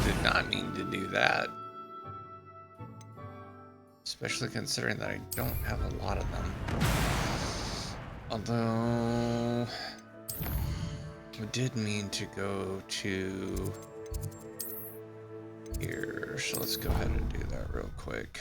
S1: Did not mean to do that. Especially considering that I don't have a lot of them. Although I did mean to go to here, so let's go ahead and do that real quick.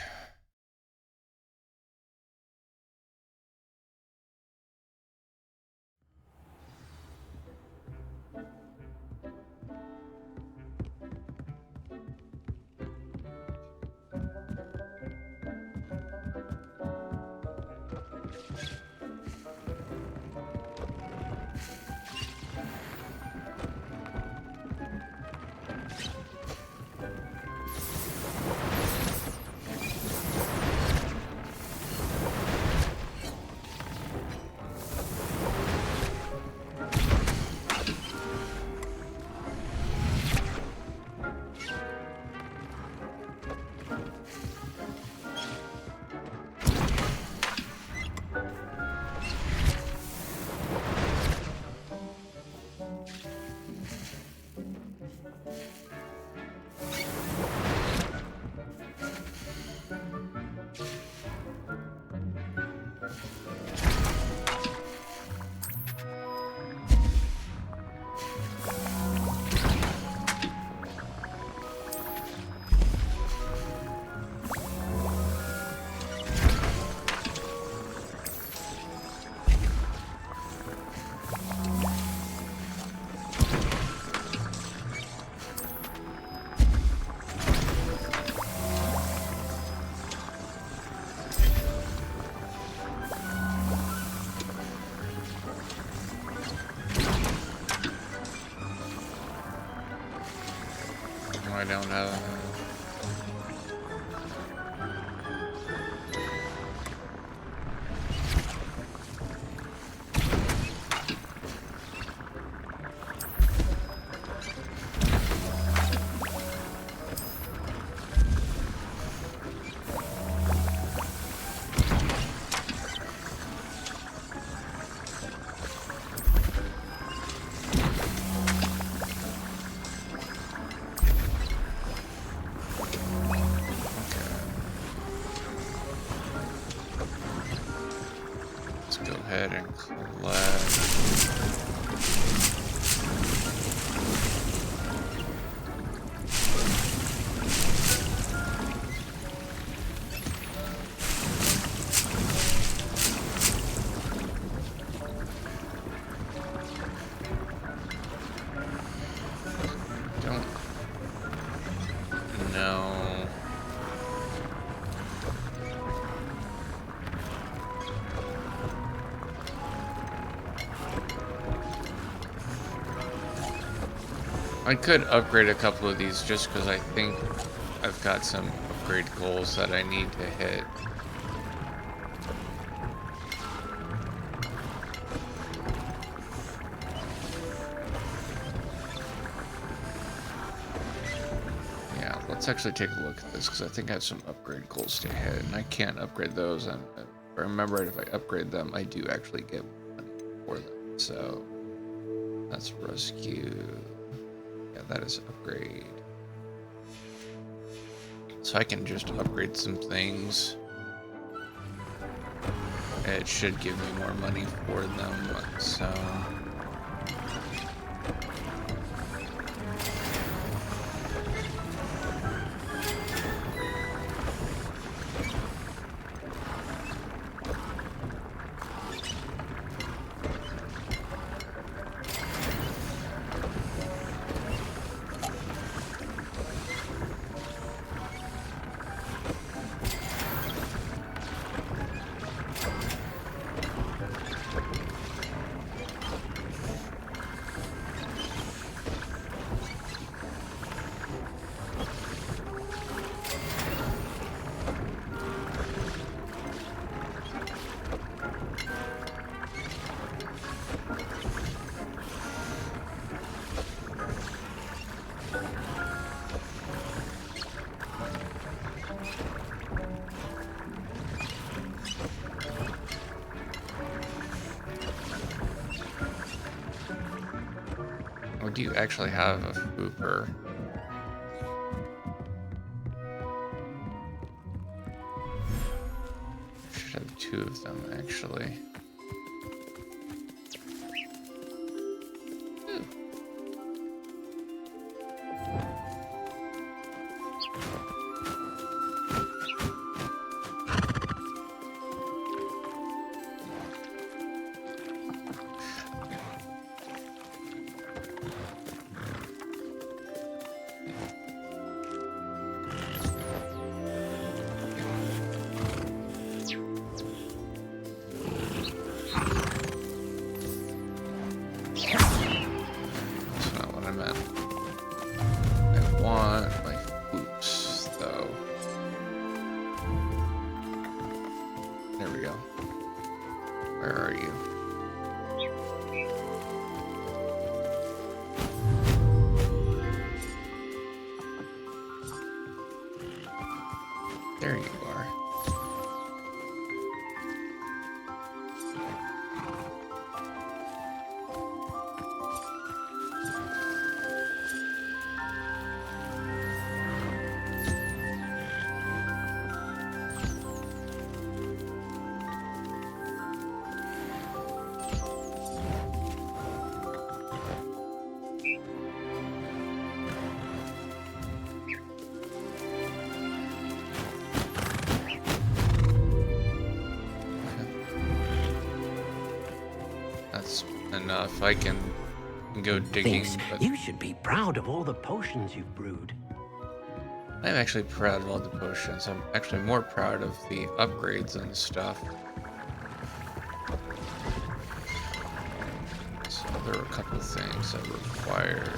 S1: don't have. Go ahead and collect. Don't know. I could upgrade a couple of these just because I think I've got some upgrade goals that I need to hit. Yeah, let's actually take a look at this because I think I have some upgrade goals to hit, and I can't upgrade those. And if I remember it, if I upgrade them, I do actually get money for them. So that's rescue. Yeah, that is upgrade. So I can just upgrade some things. It should give me more money for them, so... Oh, do you actually have a Fooper? Should have two of them, actually. There you are. Enough. I can go digging. But
S4: you should be proud of all the potions you've brewed.
S1: I'm actually proud of all the potions. I'm actually more proud of the upgrades and stuff. So there were a couple of things that required.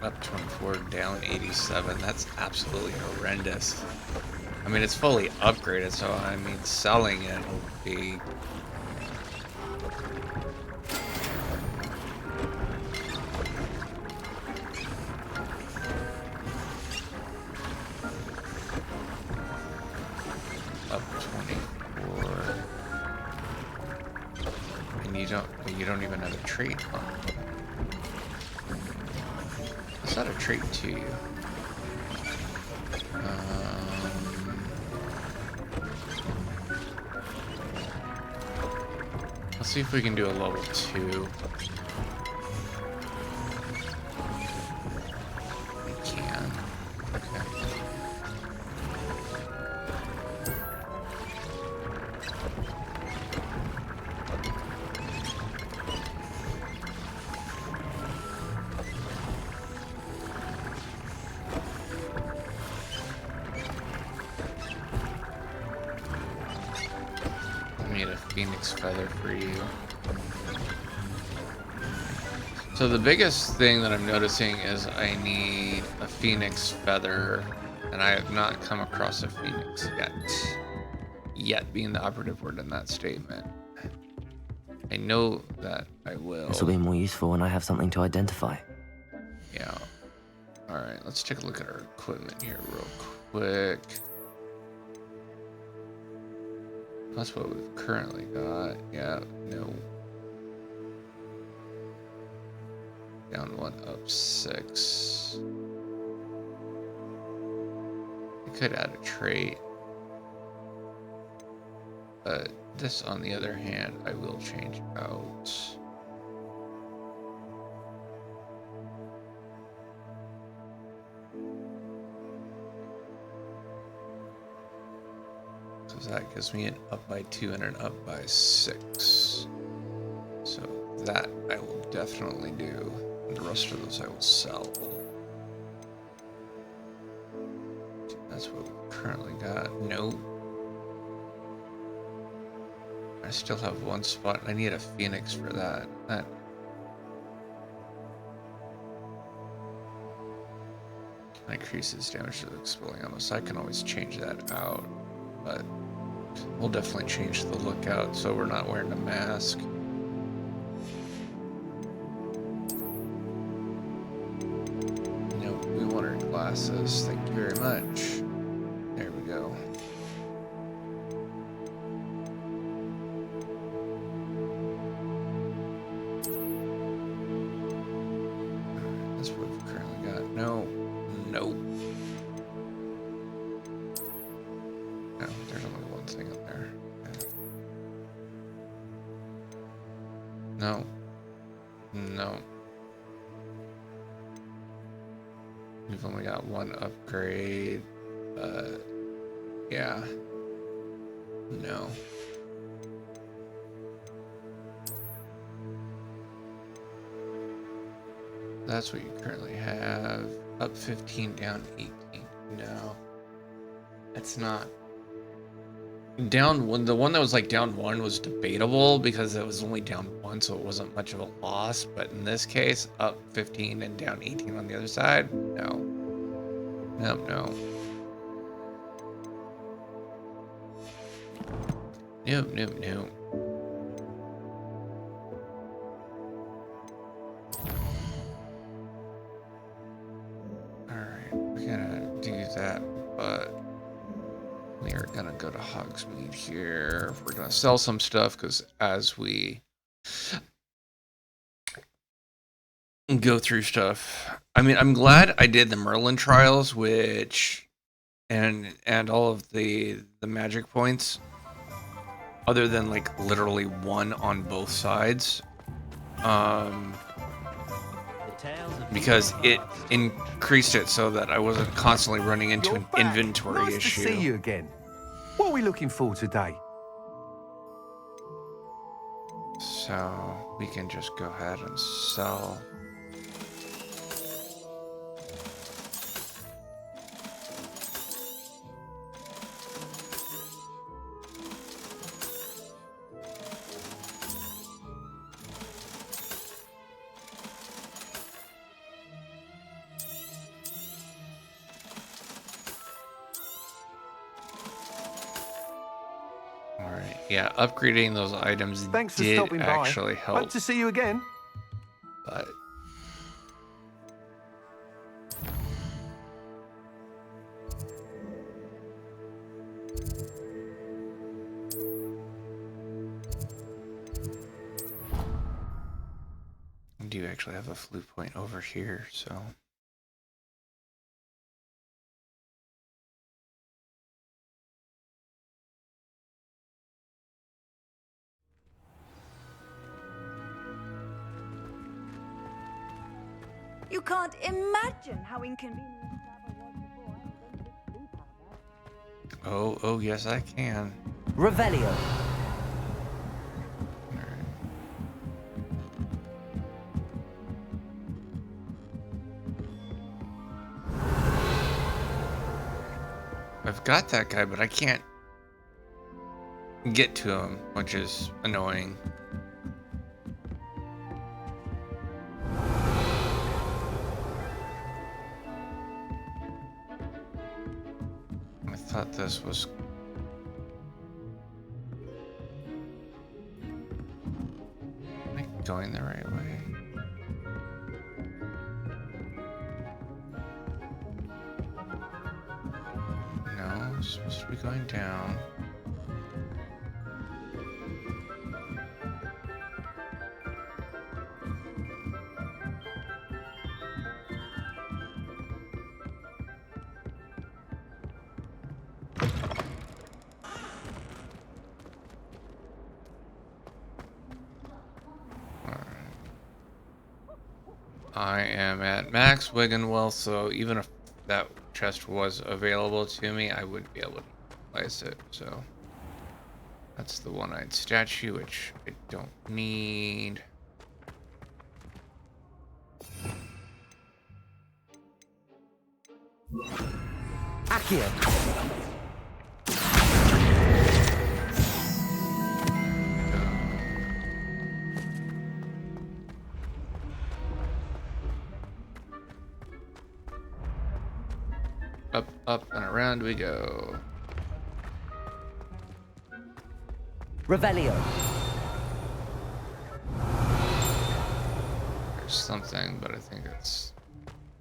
S1: Up 24, down 87. That's absolutely horrendous. I mean, it's fully upgraded, so I mean, selling it will be... Up 24. And you don't even have a trait, huh? It's not a trait to you. Let's see if we can do a level 2. We can. Okay. I need a phoenix feather for you. So the biggest thing that I'm noticing is I need a phoenix feather, and I have not come across a phoenix yet. Yet being the operative word in that statement. I know that I will.
S3: This will be more useful when I have something to identify.
S1: Yeah. Alright, let's take a look at our equipment here real quick. That's what we've currently got. Yeah, no. Down 1, up 6. I could add a trait. But this, on the other hand, I will change out. Because that gives me an up by 2 and an up by 6. So that I will definitely do. And the rest of those I will sell. That's what we've currently got. Nope. I still have one spot. I need a phoenix for that. That increases damage to the exploding ammo, so I can always change that out. But we'll definitely change the lookout so we're not wearing a mask. No, we want our glasses. Thank you very much. There we go. That's what we've currently got. No. Nope. No, there's only one thing up there. Okay. No. No. We've only got one upgrade. Yeah. No. That's what you currently have. Up 15, down 18. No. That's not. Down one, the one that was like down 1 was debatable because it was only down 1, so it wasn't much of a loss. But in this case, up 15 and down 18 on the other side, no. Nope, no. Nope, nope, nope. Alright, we gotta do that, but we are gonna go to Hogsmeade here. We're gonna sell some stuff because as we go through stuff, I mean, I'm glad I did the Merlin trials, which and all of the magic points, other than like literally 1 on both sides, because it increased it so that I wasn't constantly running into an inventory issue.
S15: Nice to see you again. What are we looking for today?
S1: So we can just go ahead and sell. Yeah, upgrading those items
S15: Thanks for
S1: did
S15: stopping by.
S1: actually help.
S15: Hope to see you again.
S1: But I do actually have a flute point over here, so.
S16: You can't imagine how inconvenient travel was before I invented blue powder.
S1: Oh, yes, I can.
S3: Revelio.
S1: I've got that guy, but I can't get to him, which is annoying. I thought this was... Am I going the right way? No, it's supposed to be going down. I am at max Wiggenwell, so even if that chest was available to me, I wouldn't be able to utilize it. So that's the one-eyed statue, which I don't need.
S3: Accio.
S1: Up, up, and around we go.
S3: Revelio.
S1: There's something, but I think it's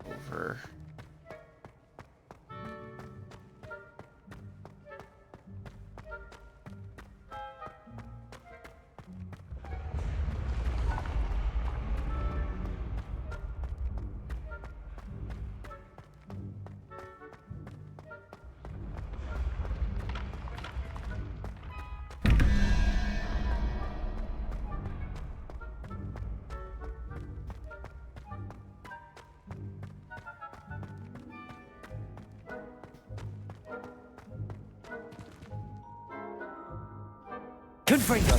S1: over.
S3: Confringo.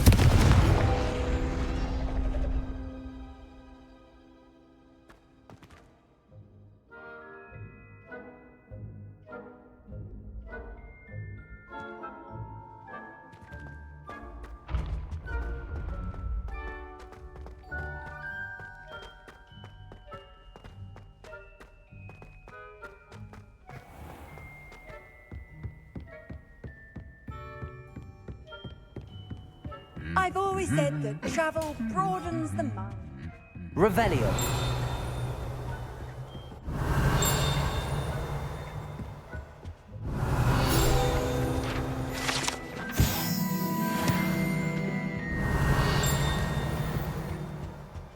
S16: I've always said that travel broadens the mind.
S3: Revelio.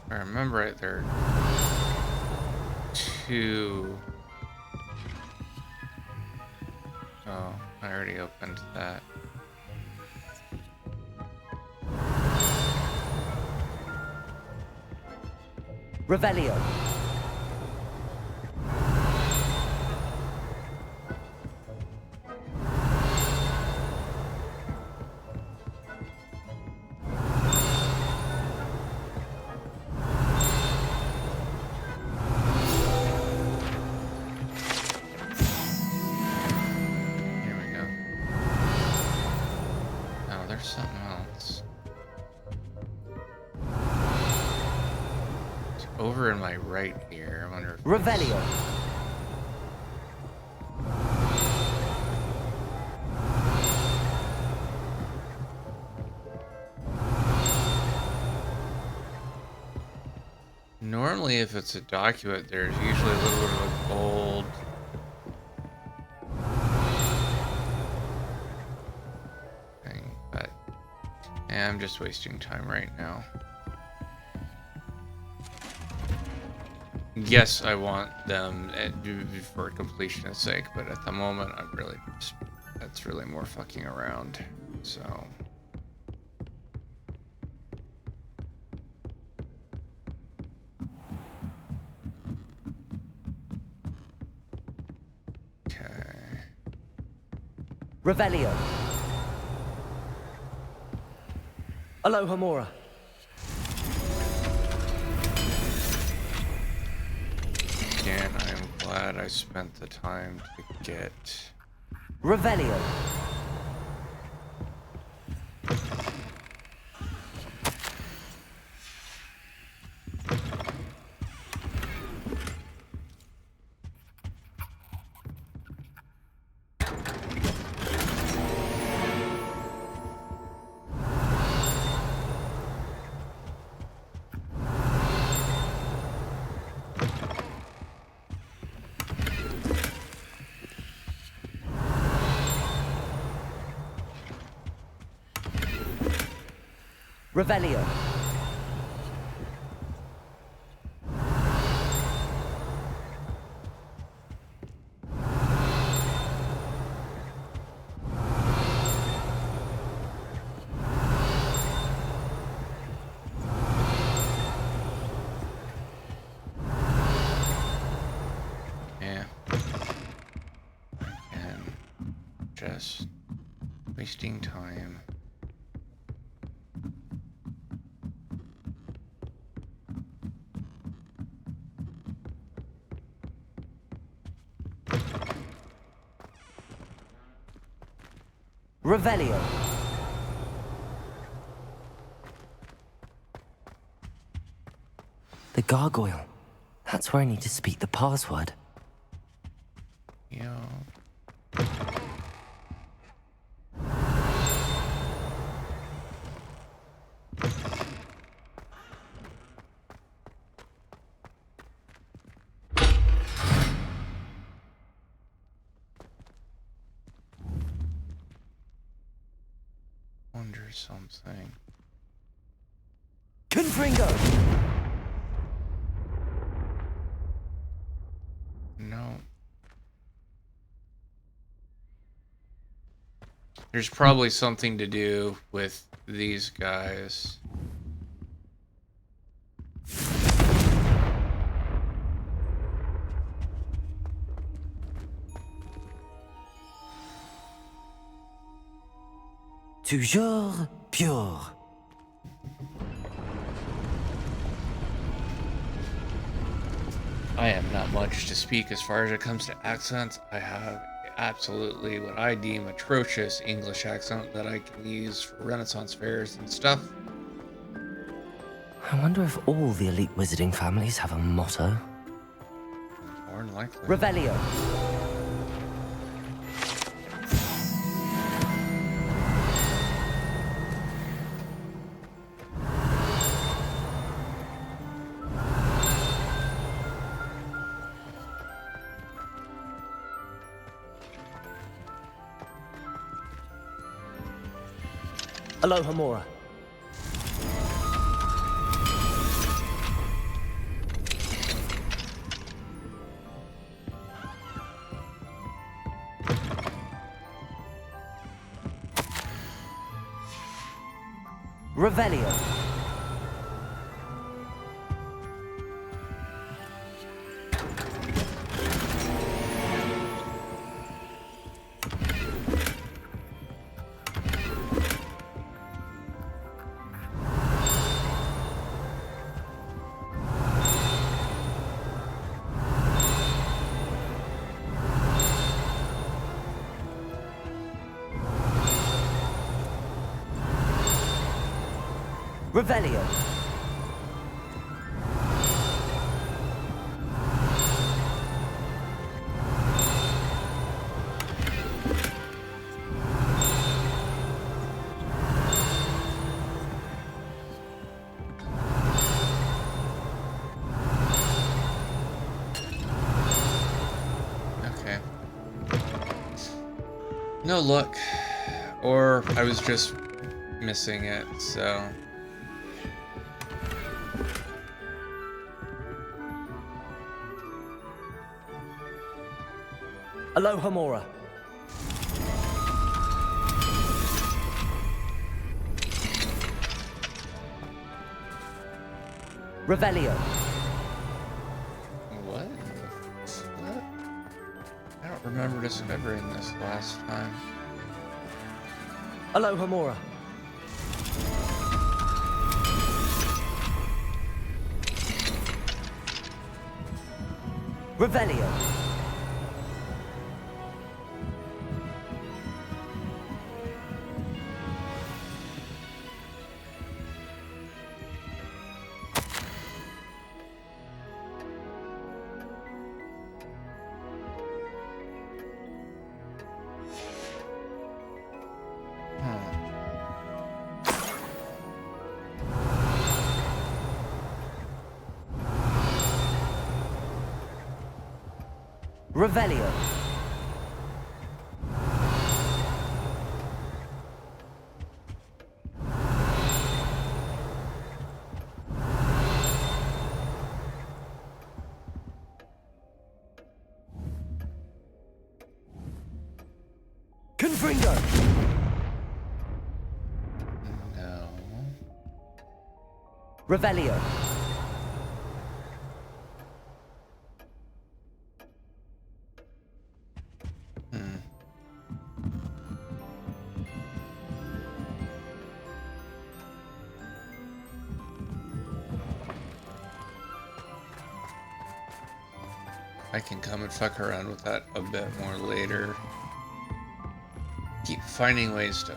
S1: If I remember right, there are two. Oh, I already opened that.
S3: Revelio.
S1: Here we go. Oh, there's something else. It's over in my right here. I wonder if...
S3: Revelio.
S1: Normally, if it's a document, there's usually a little bit of a gold thing, but yeah, I'm just wasting time right now. Yes, I want them for completion's sake, but at the moment, I'm really just, that's really more fucking around. So. Okay.
S3: Revelio. Alohomora.
S1: Again, I'm glad I spent the time to get
S3: Revelio. Revelio.
S1: Yeah. Again, just wasting time.
S3: Revelio. The gargoyle. That's where I need to speak the password.
S1: Yeah. Wonder something.
S3: Confringo!
S1: No. There's probably something to do with these guys.
S3: Toujours pure.
S1: I am not much to speak as far as it comes to accents. I have absolutely what I deem atrocious English accent that I can use for Renaissance fairs and stuff.
S3: I wonder if all the elite wizarding families have a motto.
S1: More than likely.
S3: Revelio. Alohomora. Revelio. Revelio.
S1: no luck. Or I was just missing it, so...
S3: Aloha Mora. Revelio.
S1: What? I don't remember discovering this last time.
S3: Aloha Mora. Revelio. Revelio. Confringo.
S1: No.
S3: Revelio.
S1: I can come and fuck around with that a bit more later. Keep finding ways to...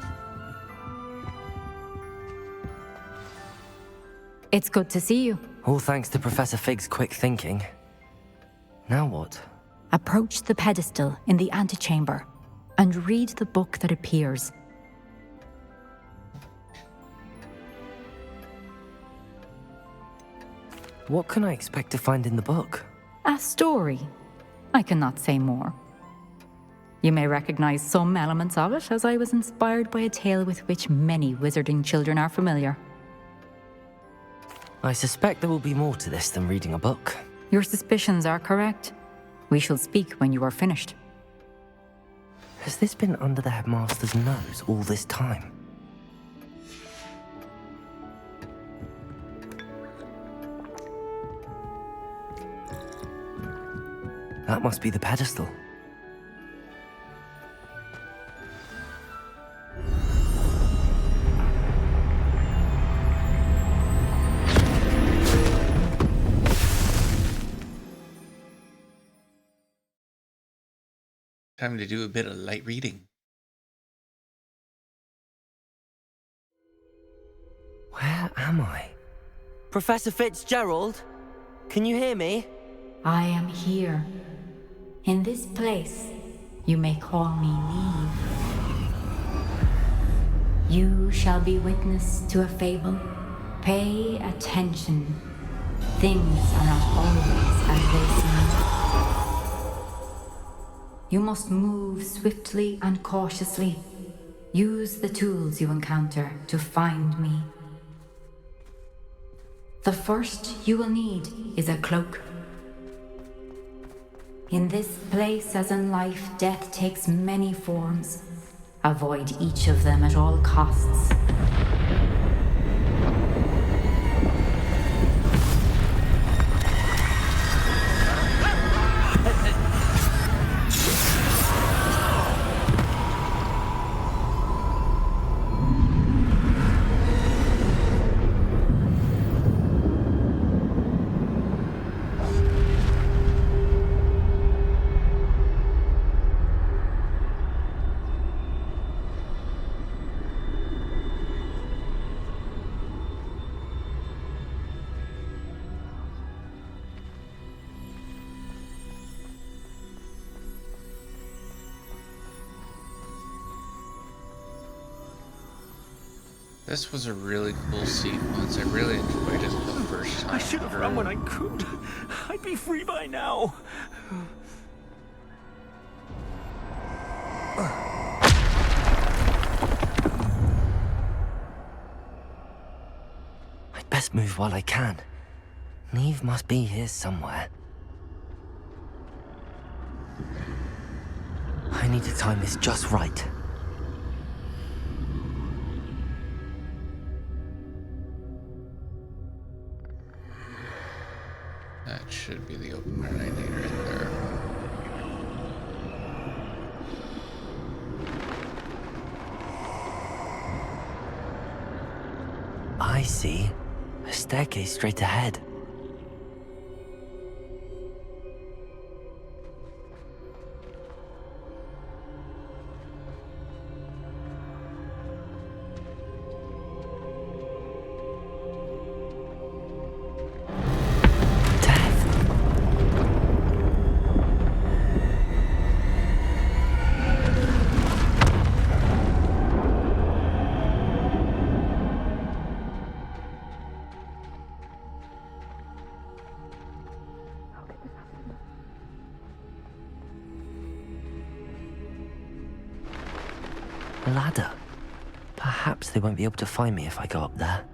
S17: It's good to see you.
S3: All thanks to Professor Fig's quick thinking. Now what?
S17: Approach the pedestal in the antechamber and read the book that appears.
S3: What can I expect to find in the book?
S17: A story. I cannot say more. You may recognize some elements of it, as I was inspired by a tale with which many wizarding children are familiar.
S3: I suspect there will be more to this than reading a book.
S17: Your suspicions are correct. We shall speak when you are finished.
S3: Has this been under the headmaster's nose all this time? That must be the pedestal.
S1: Time to do a bit of light reading.
S3: Where am I? Professor Fitzgerald? Can you hear me?
S17: I am here. In this place, you may call me Neve. You shall be witness to a fable. Pay attention. Things are not always as they seem. You must move swiftly and cautiously. Use the tools you encounter to find me. The first you will need is a cloak. In this place, as in life, death takes many forms. Avoid each of them at all costs.
S1: This was a really cool sequence. I really enjoyed it the first time.
S8: I should have run when I could. I'd be free by now.
S3: best move while I can. Neve must be here somewhere. I need to time this just right.
S1: That should be the opener I need right there.
S3: I see. A staircase straight ahead. A ladder. Perhaps they won't be able to find me if I go up there.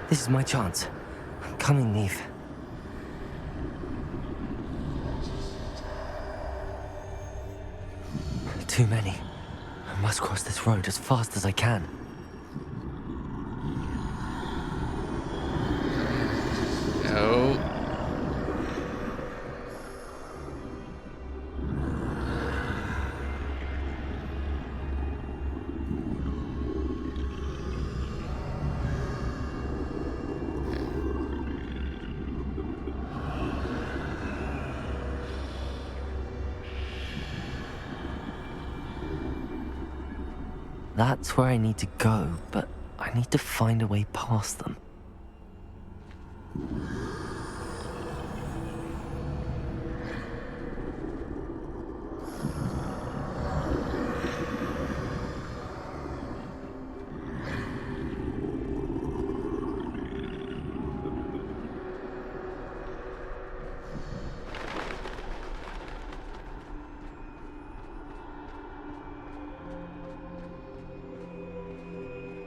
S3: This is my chance. I'm coming, Neve. Too many. I must cross this road as fast as I can.
S1: No.
S3: That's where I need to go, but I need to find a way past them.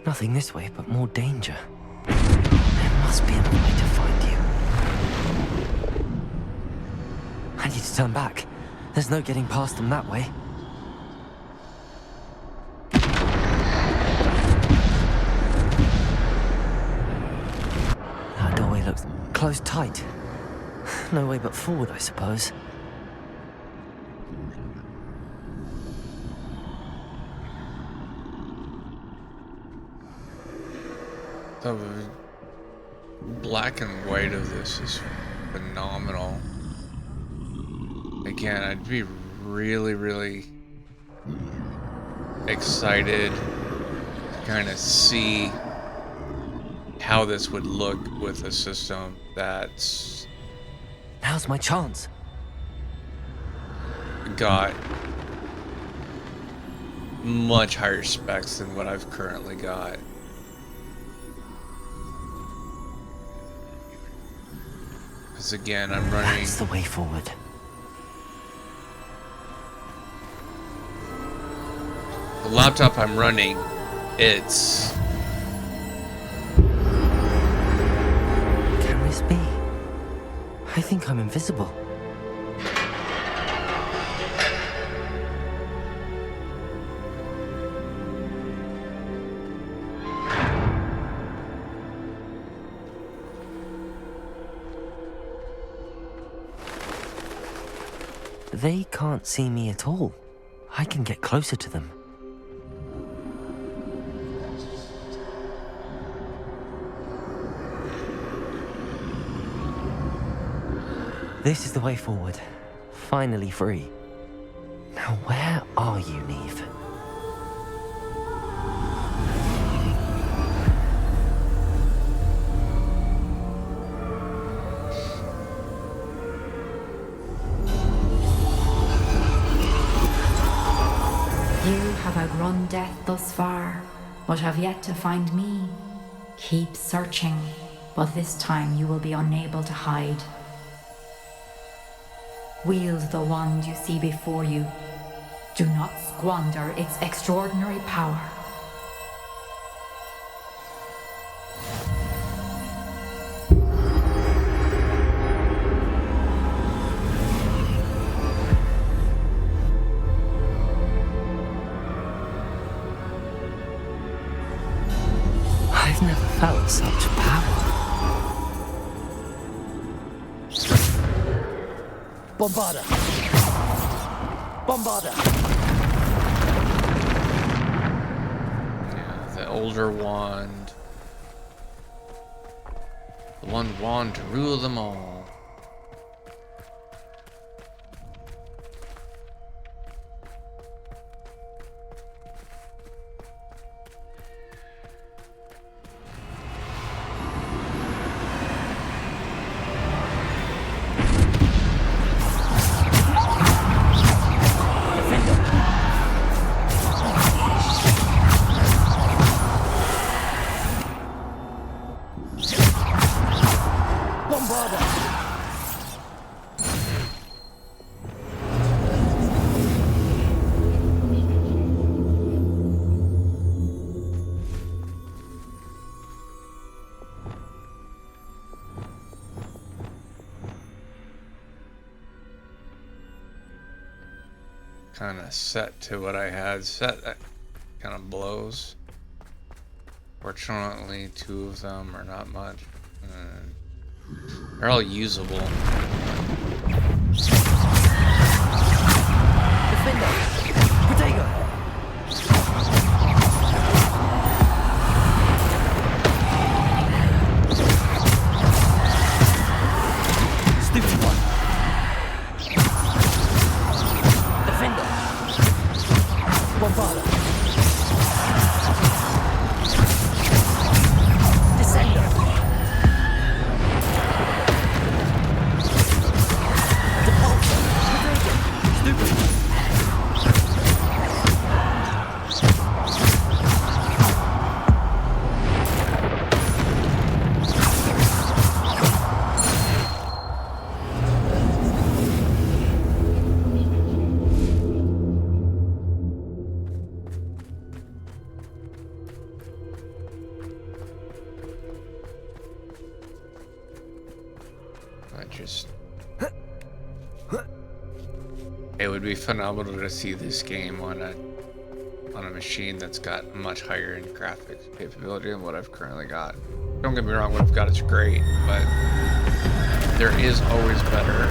S3: Nothing this way, but more danger. There must be another way to find you. I need to turn back. There's no getting past them that way. That doorway looks closed tight. No way but forward, I suppose.
S1: The black and white of this is phenomenal. Again, I'd be really, really excited to kind of see how this would look with a system that's...
S3: Now's my chance.
S1: Got much higher specs than what I've currently got. Because again, I'm running...
S3: That's the way forward.
S1: The laptop I'm running, it's...
S3: Can this be? I think I'm invisible. They can't see me at all. I can get closer to them. This is the way forward. Finally free. Now where are you, Neve?
S17: You have outrun death thus far, but have yet to find me. Keep searching, but this time you will be unable to hide. Wield the wand you see before you. Do not squander its extraordinary power.
S7: I've never felt such power. Bombarda! Bombarda!
S1: Yeah, the older wand. The one wand to rule them all. Kind of set to what I had set. That kind of blows. Fortunately, 2 of them are not much. They're all usable.
S7: Defender! Protego! Stupid one! Defender! Bombarda! Descender! Depulsor! Protego! Stupid!
S1: It would be phenomenal to see this game on a machine that's got much higher end graphics capability than what I've currently got. Don't get me wrong, what I've got is great, but there is always better.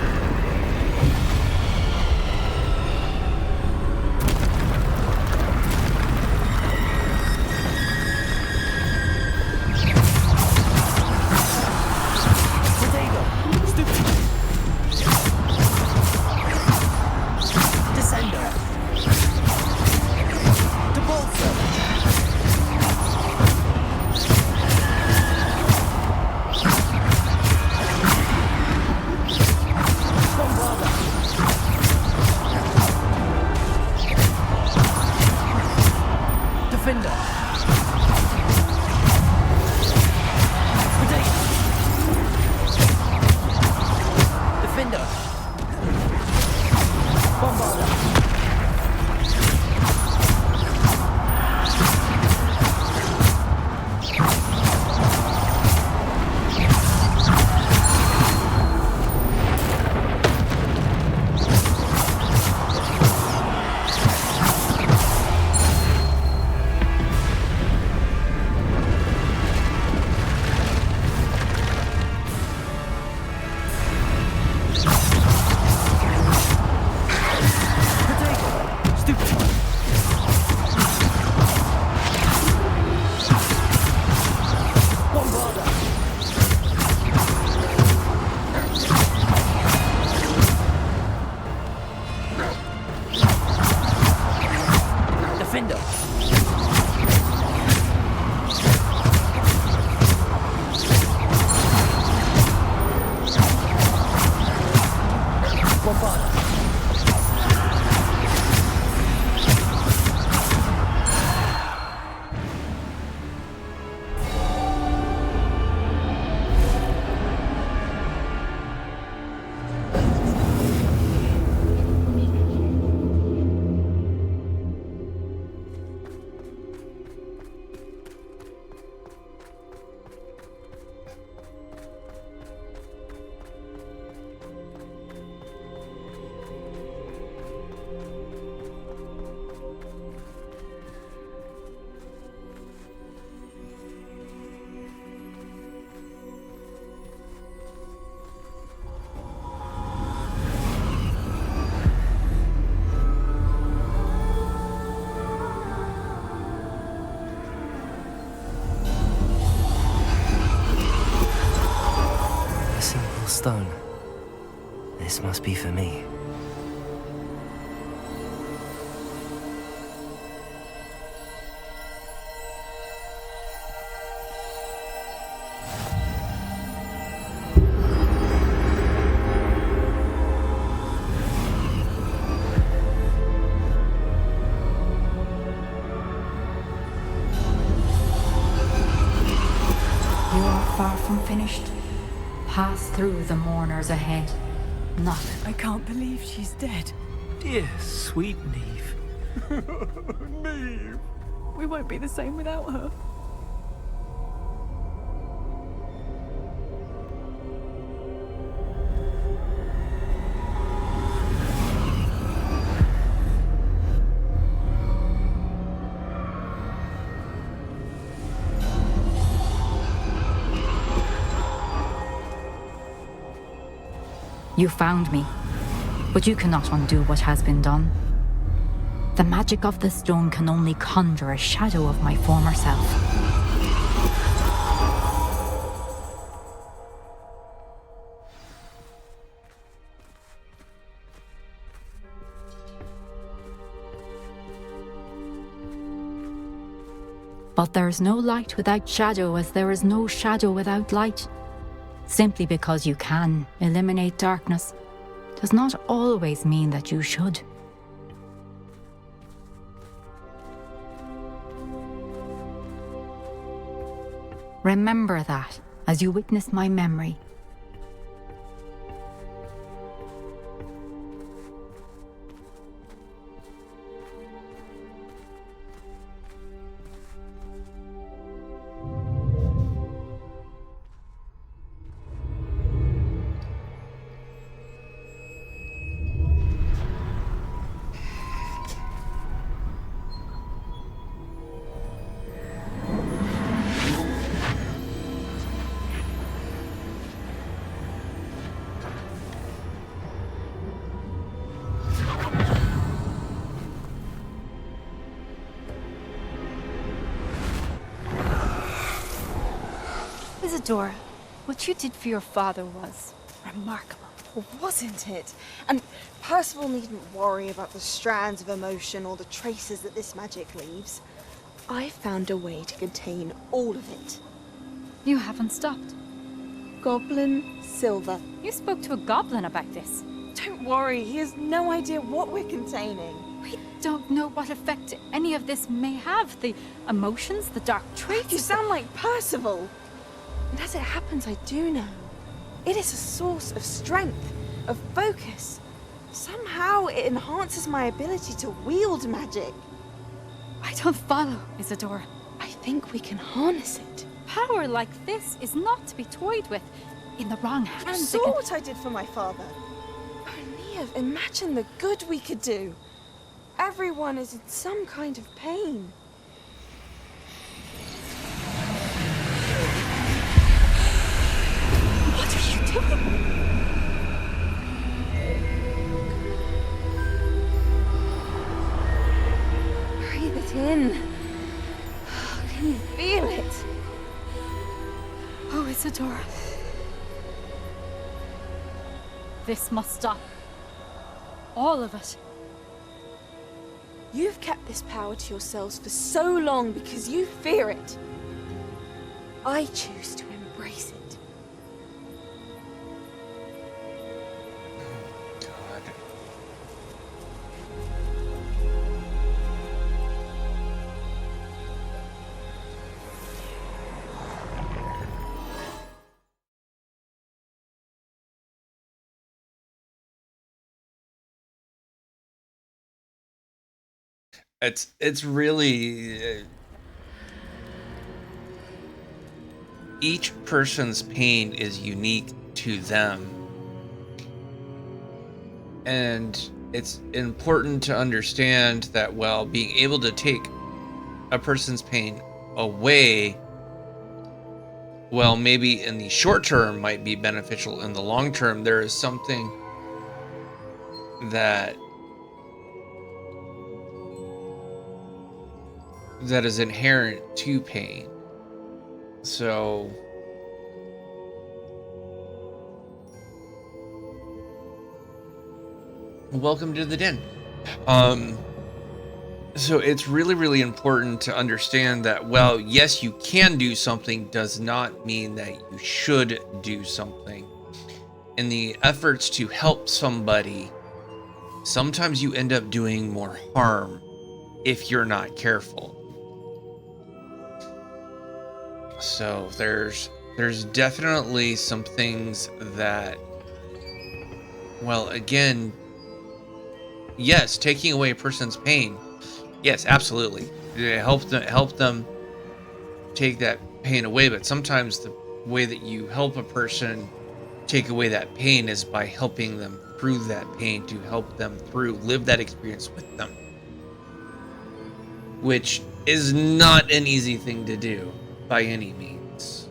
S3: This must be for me.
S17: You are far from finished. Pass through the mourners ahead. Not.
S16: I can't believe she's dead.
S18: Dear, sweet Neve.
S16: Neve. We won't be the same without her.
S17: You found me, but you cannot undo what has been done. The magic of the stone can only conjure a shadow of my former self. But there is no light without shadow, as there is no shadow without light. Simply because you can eliminate darkness does not always mean that you should. Remember that as you witness my memory.
S19: Isadora, what you did for your father was remarkable.
S16: Wasn't it? And Percival needn't worry about the strands of emotion or the traces that this magic leaves. I found a way to contain all of it.
S19: You haven't stopped.
S16: Goblin Silver.
S19: You spoke to a goblin about this.
S16: Don't worry, he has no idea what we're containing.
S19: We don't know what effect any of this may have. The emotions, the dark traits.
S16: You sound like Percival. And as it happens, I do know. It is a source of strength, of focus. Somehow it enhances my ability to wield magic.
S19: I don't follow, Isadora.
S16: I think we can harness it.
S19: Power like this is not to be toyed with. In the wrong hands.
S16: You saw what I did for my father. Oh, Neve, imagine the good we could do. Everyone is in some kind of pain.
S19: What are you doing?
S16: Breathe it in. Can you feel it?
S19: Oh, Isadora. This must stop. All of it.
S16: You've kept this power to yourselves for so long because you fear it. I choose to embrace it.
S1: God. It's really each person's pain is unique to them, and it's important to understand that while being able to take a person's pain away, well, maybe in the short term might be beneficial, in the long term there is something that is inherent to pain. So welcome to the den. So it's really, really important to understand that, well, yes, you can do something does not mean that you should do something. In the efforts to help somebody, sometimes you end up doing more harm if you're not careful. So there's definitely some things that, well, again, yes, taking away a person's pain. Yes, absolutely. Help them take that pain away, but sometimes the way that you help a person take away that pain is by helping them through that pain, to help them live that experience with them. Which is not an easy thing to do by any means.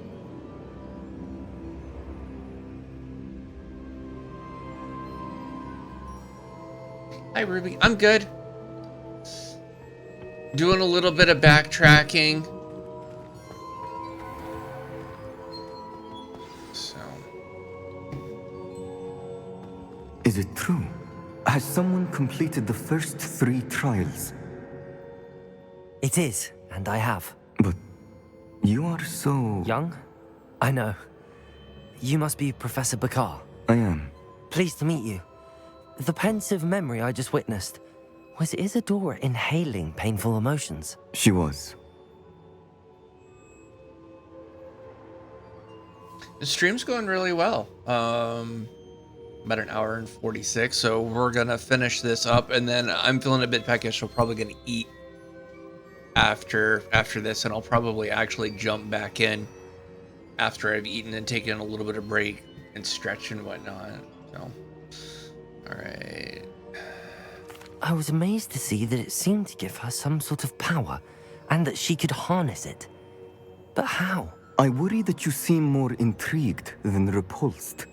S1: Hi, Ruby. I'm good. Doing a little bit of backtracking. So.
S20: Is it true? Has someone completed the first 3 trials?
S3: It is, and I have.
S20: But you are so...
S3: Young? I know. You must be Professor Bakar.
S20: I am.
S3: Pleased to meet you. The pensive memory I just witnessed, was Isadora inhaling painful emotions?
S20: She was.
S1: The stream's going really well. About an hour and 46, so we're gonna finish this up, and then I'm feeling a bit peckish, so probably gonna eat after this, and I'll probably actually jump back in after I've eaten and taken a little bit of break and stretch and whatnot. So, all right.
S3: I was amazed to see that it seemed to give her some sort of power, and that she could harness it. But how?
S20: I worry that you seem more intrigued than repulsed.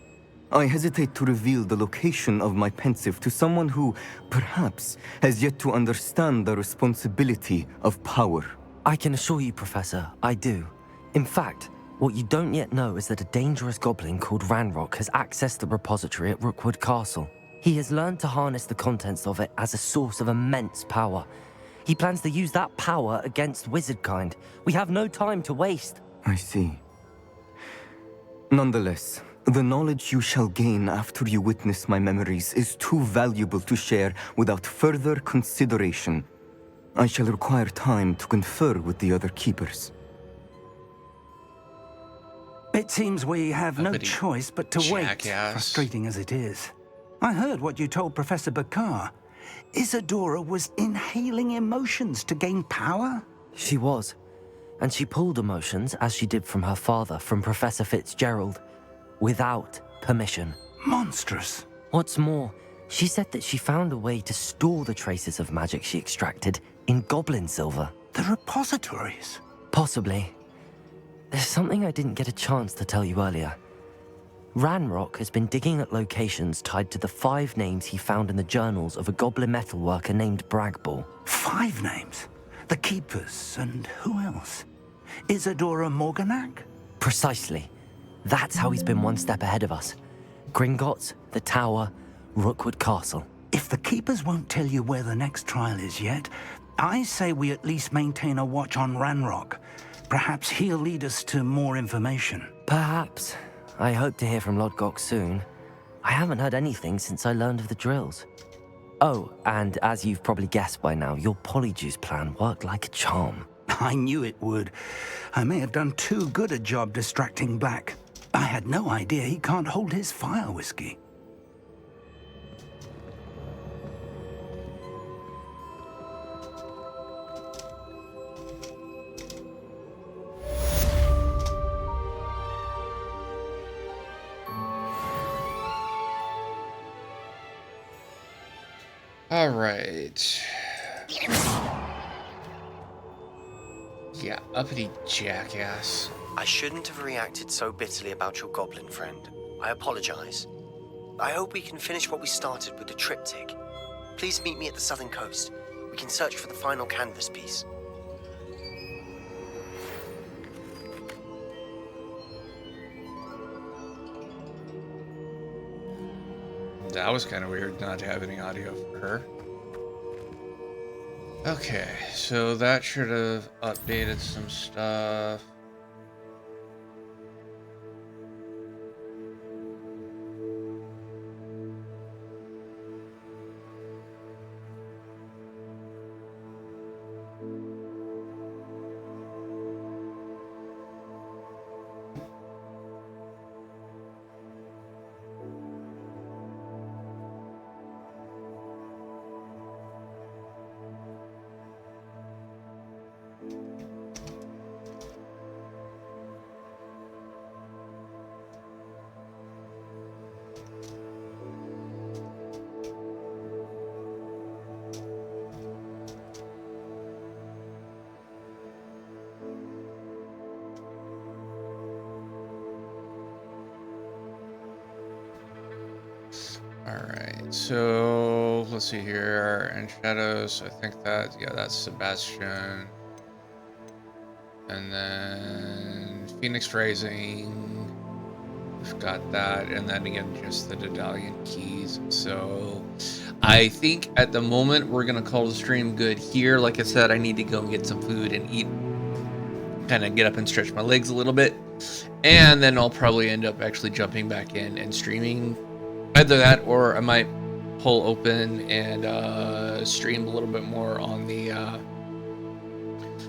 S20: I hesitate to reveal the location of my pensive to someone who, perhaps, has yet to understand the responsibility of power.
S3: I can assure you, Professor, I do. In fact, what you don't yet know is that a dangerous goblin called Ranrock has accessed the repository at Rookwood Castle. He has learned to harness the contents of it as a source of immense power. He plans to use that power against wizardkind. We have no time to waste.
S20: I see. Nonetheless, the knowledge you shall gain after you witness my memories is too valuable to share without further consideration. I shall require time to confer with the other keepers.
S7: It seems we have no choice but to wait, frustrating as it is. I heard what you told Professor Bakar. Isadora was inhaling emotions to gain power?
S3: She was. And she pulled emotions, as she did from her father, from Professor Fitzgerald, without permission.
S7: Monstrous.
S3: What's more, she said that she found a way to store the traces of magic she extracted in goblin silver.
S7: The repositories?
S3: Possibly. There's something I didn't get a chance to tell you earlier. Ranrock has been digging at locations tied to the 5 names he found in the journals of a goblin metalworker named Bragball.
S7: 5 names? The Keepers, and who else? Isadora Morganac?
S3: Precisely. That's how he's been one step ahead of us. Gringotts, the Tower, Rookwood Castle.
S7: If the Keepers won't tell you where the next trial is yet, I say we at least maintain a watch on Ranrock. Perhaps he'll lead us to more information.
S3: Perhaps. I hope to hear from Lodgok soon. I haven't heard anything since I learned of the drills. Oh, and as you've probably guessed by now, your Polyjuice plan worked like a charm.
S7: I knew it would. I may have done too good a job distracting Black. I had no idea he can't hold his fire whiskey.
S1: All right. Yeah, uppity jackass.
S21: I shouldn't have reacted so bitterly about your goblin friend. I apologize. I hope we can finish what we started with the triptych. Please meet me at the southern coast. We can search for the final canvas piece.
S1: That was kind of weird not to have any audio for her. Okay, so that should have updated some stuff. Alright, so let's see here. And Shadows, I think that, yeah, that's Sebastian. And then Phoenix Rising, we've got that. And then again, just the Daedalian keys. So I think at the moment we're going to call the stream good here. Like I said, I need to go and get some food and eat, kind of get up and stretch my legs a little bit. And then I'll probably end up actually jumping back in and streaming. Either that, or I might pull open and stream a little bit more on the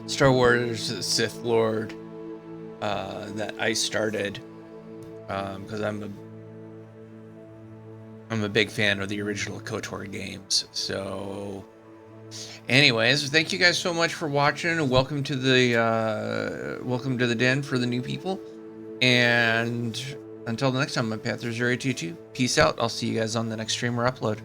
S1: Star Wars Sith Lord that I started, because I'm a big fan of the original KOTOR games. So, anyways, thank you guys so much for watching. Welcome to the den for the new people, and until the next time, I'm Panther022. Peace out. I'll see you guys on the next stream or upload.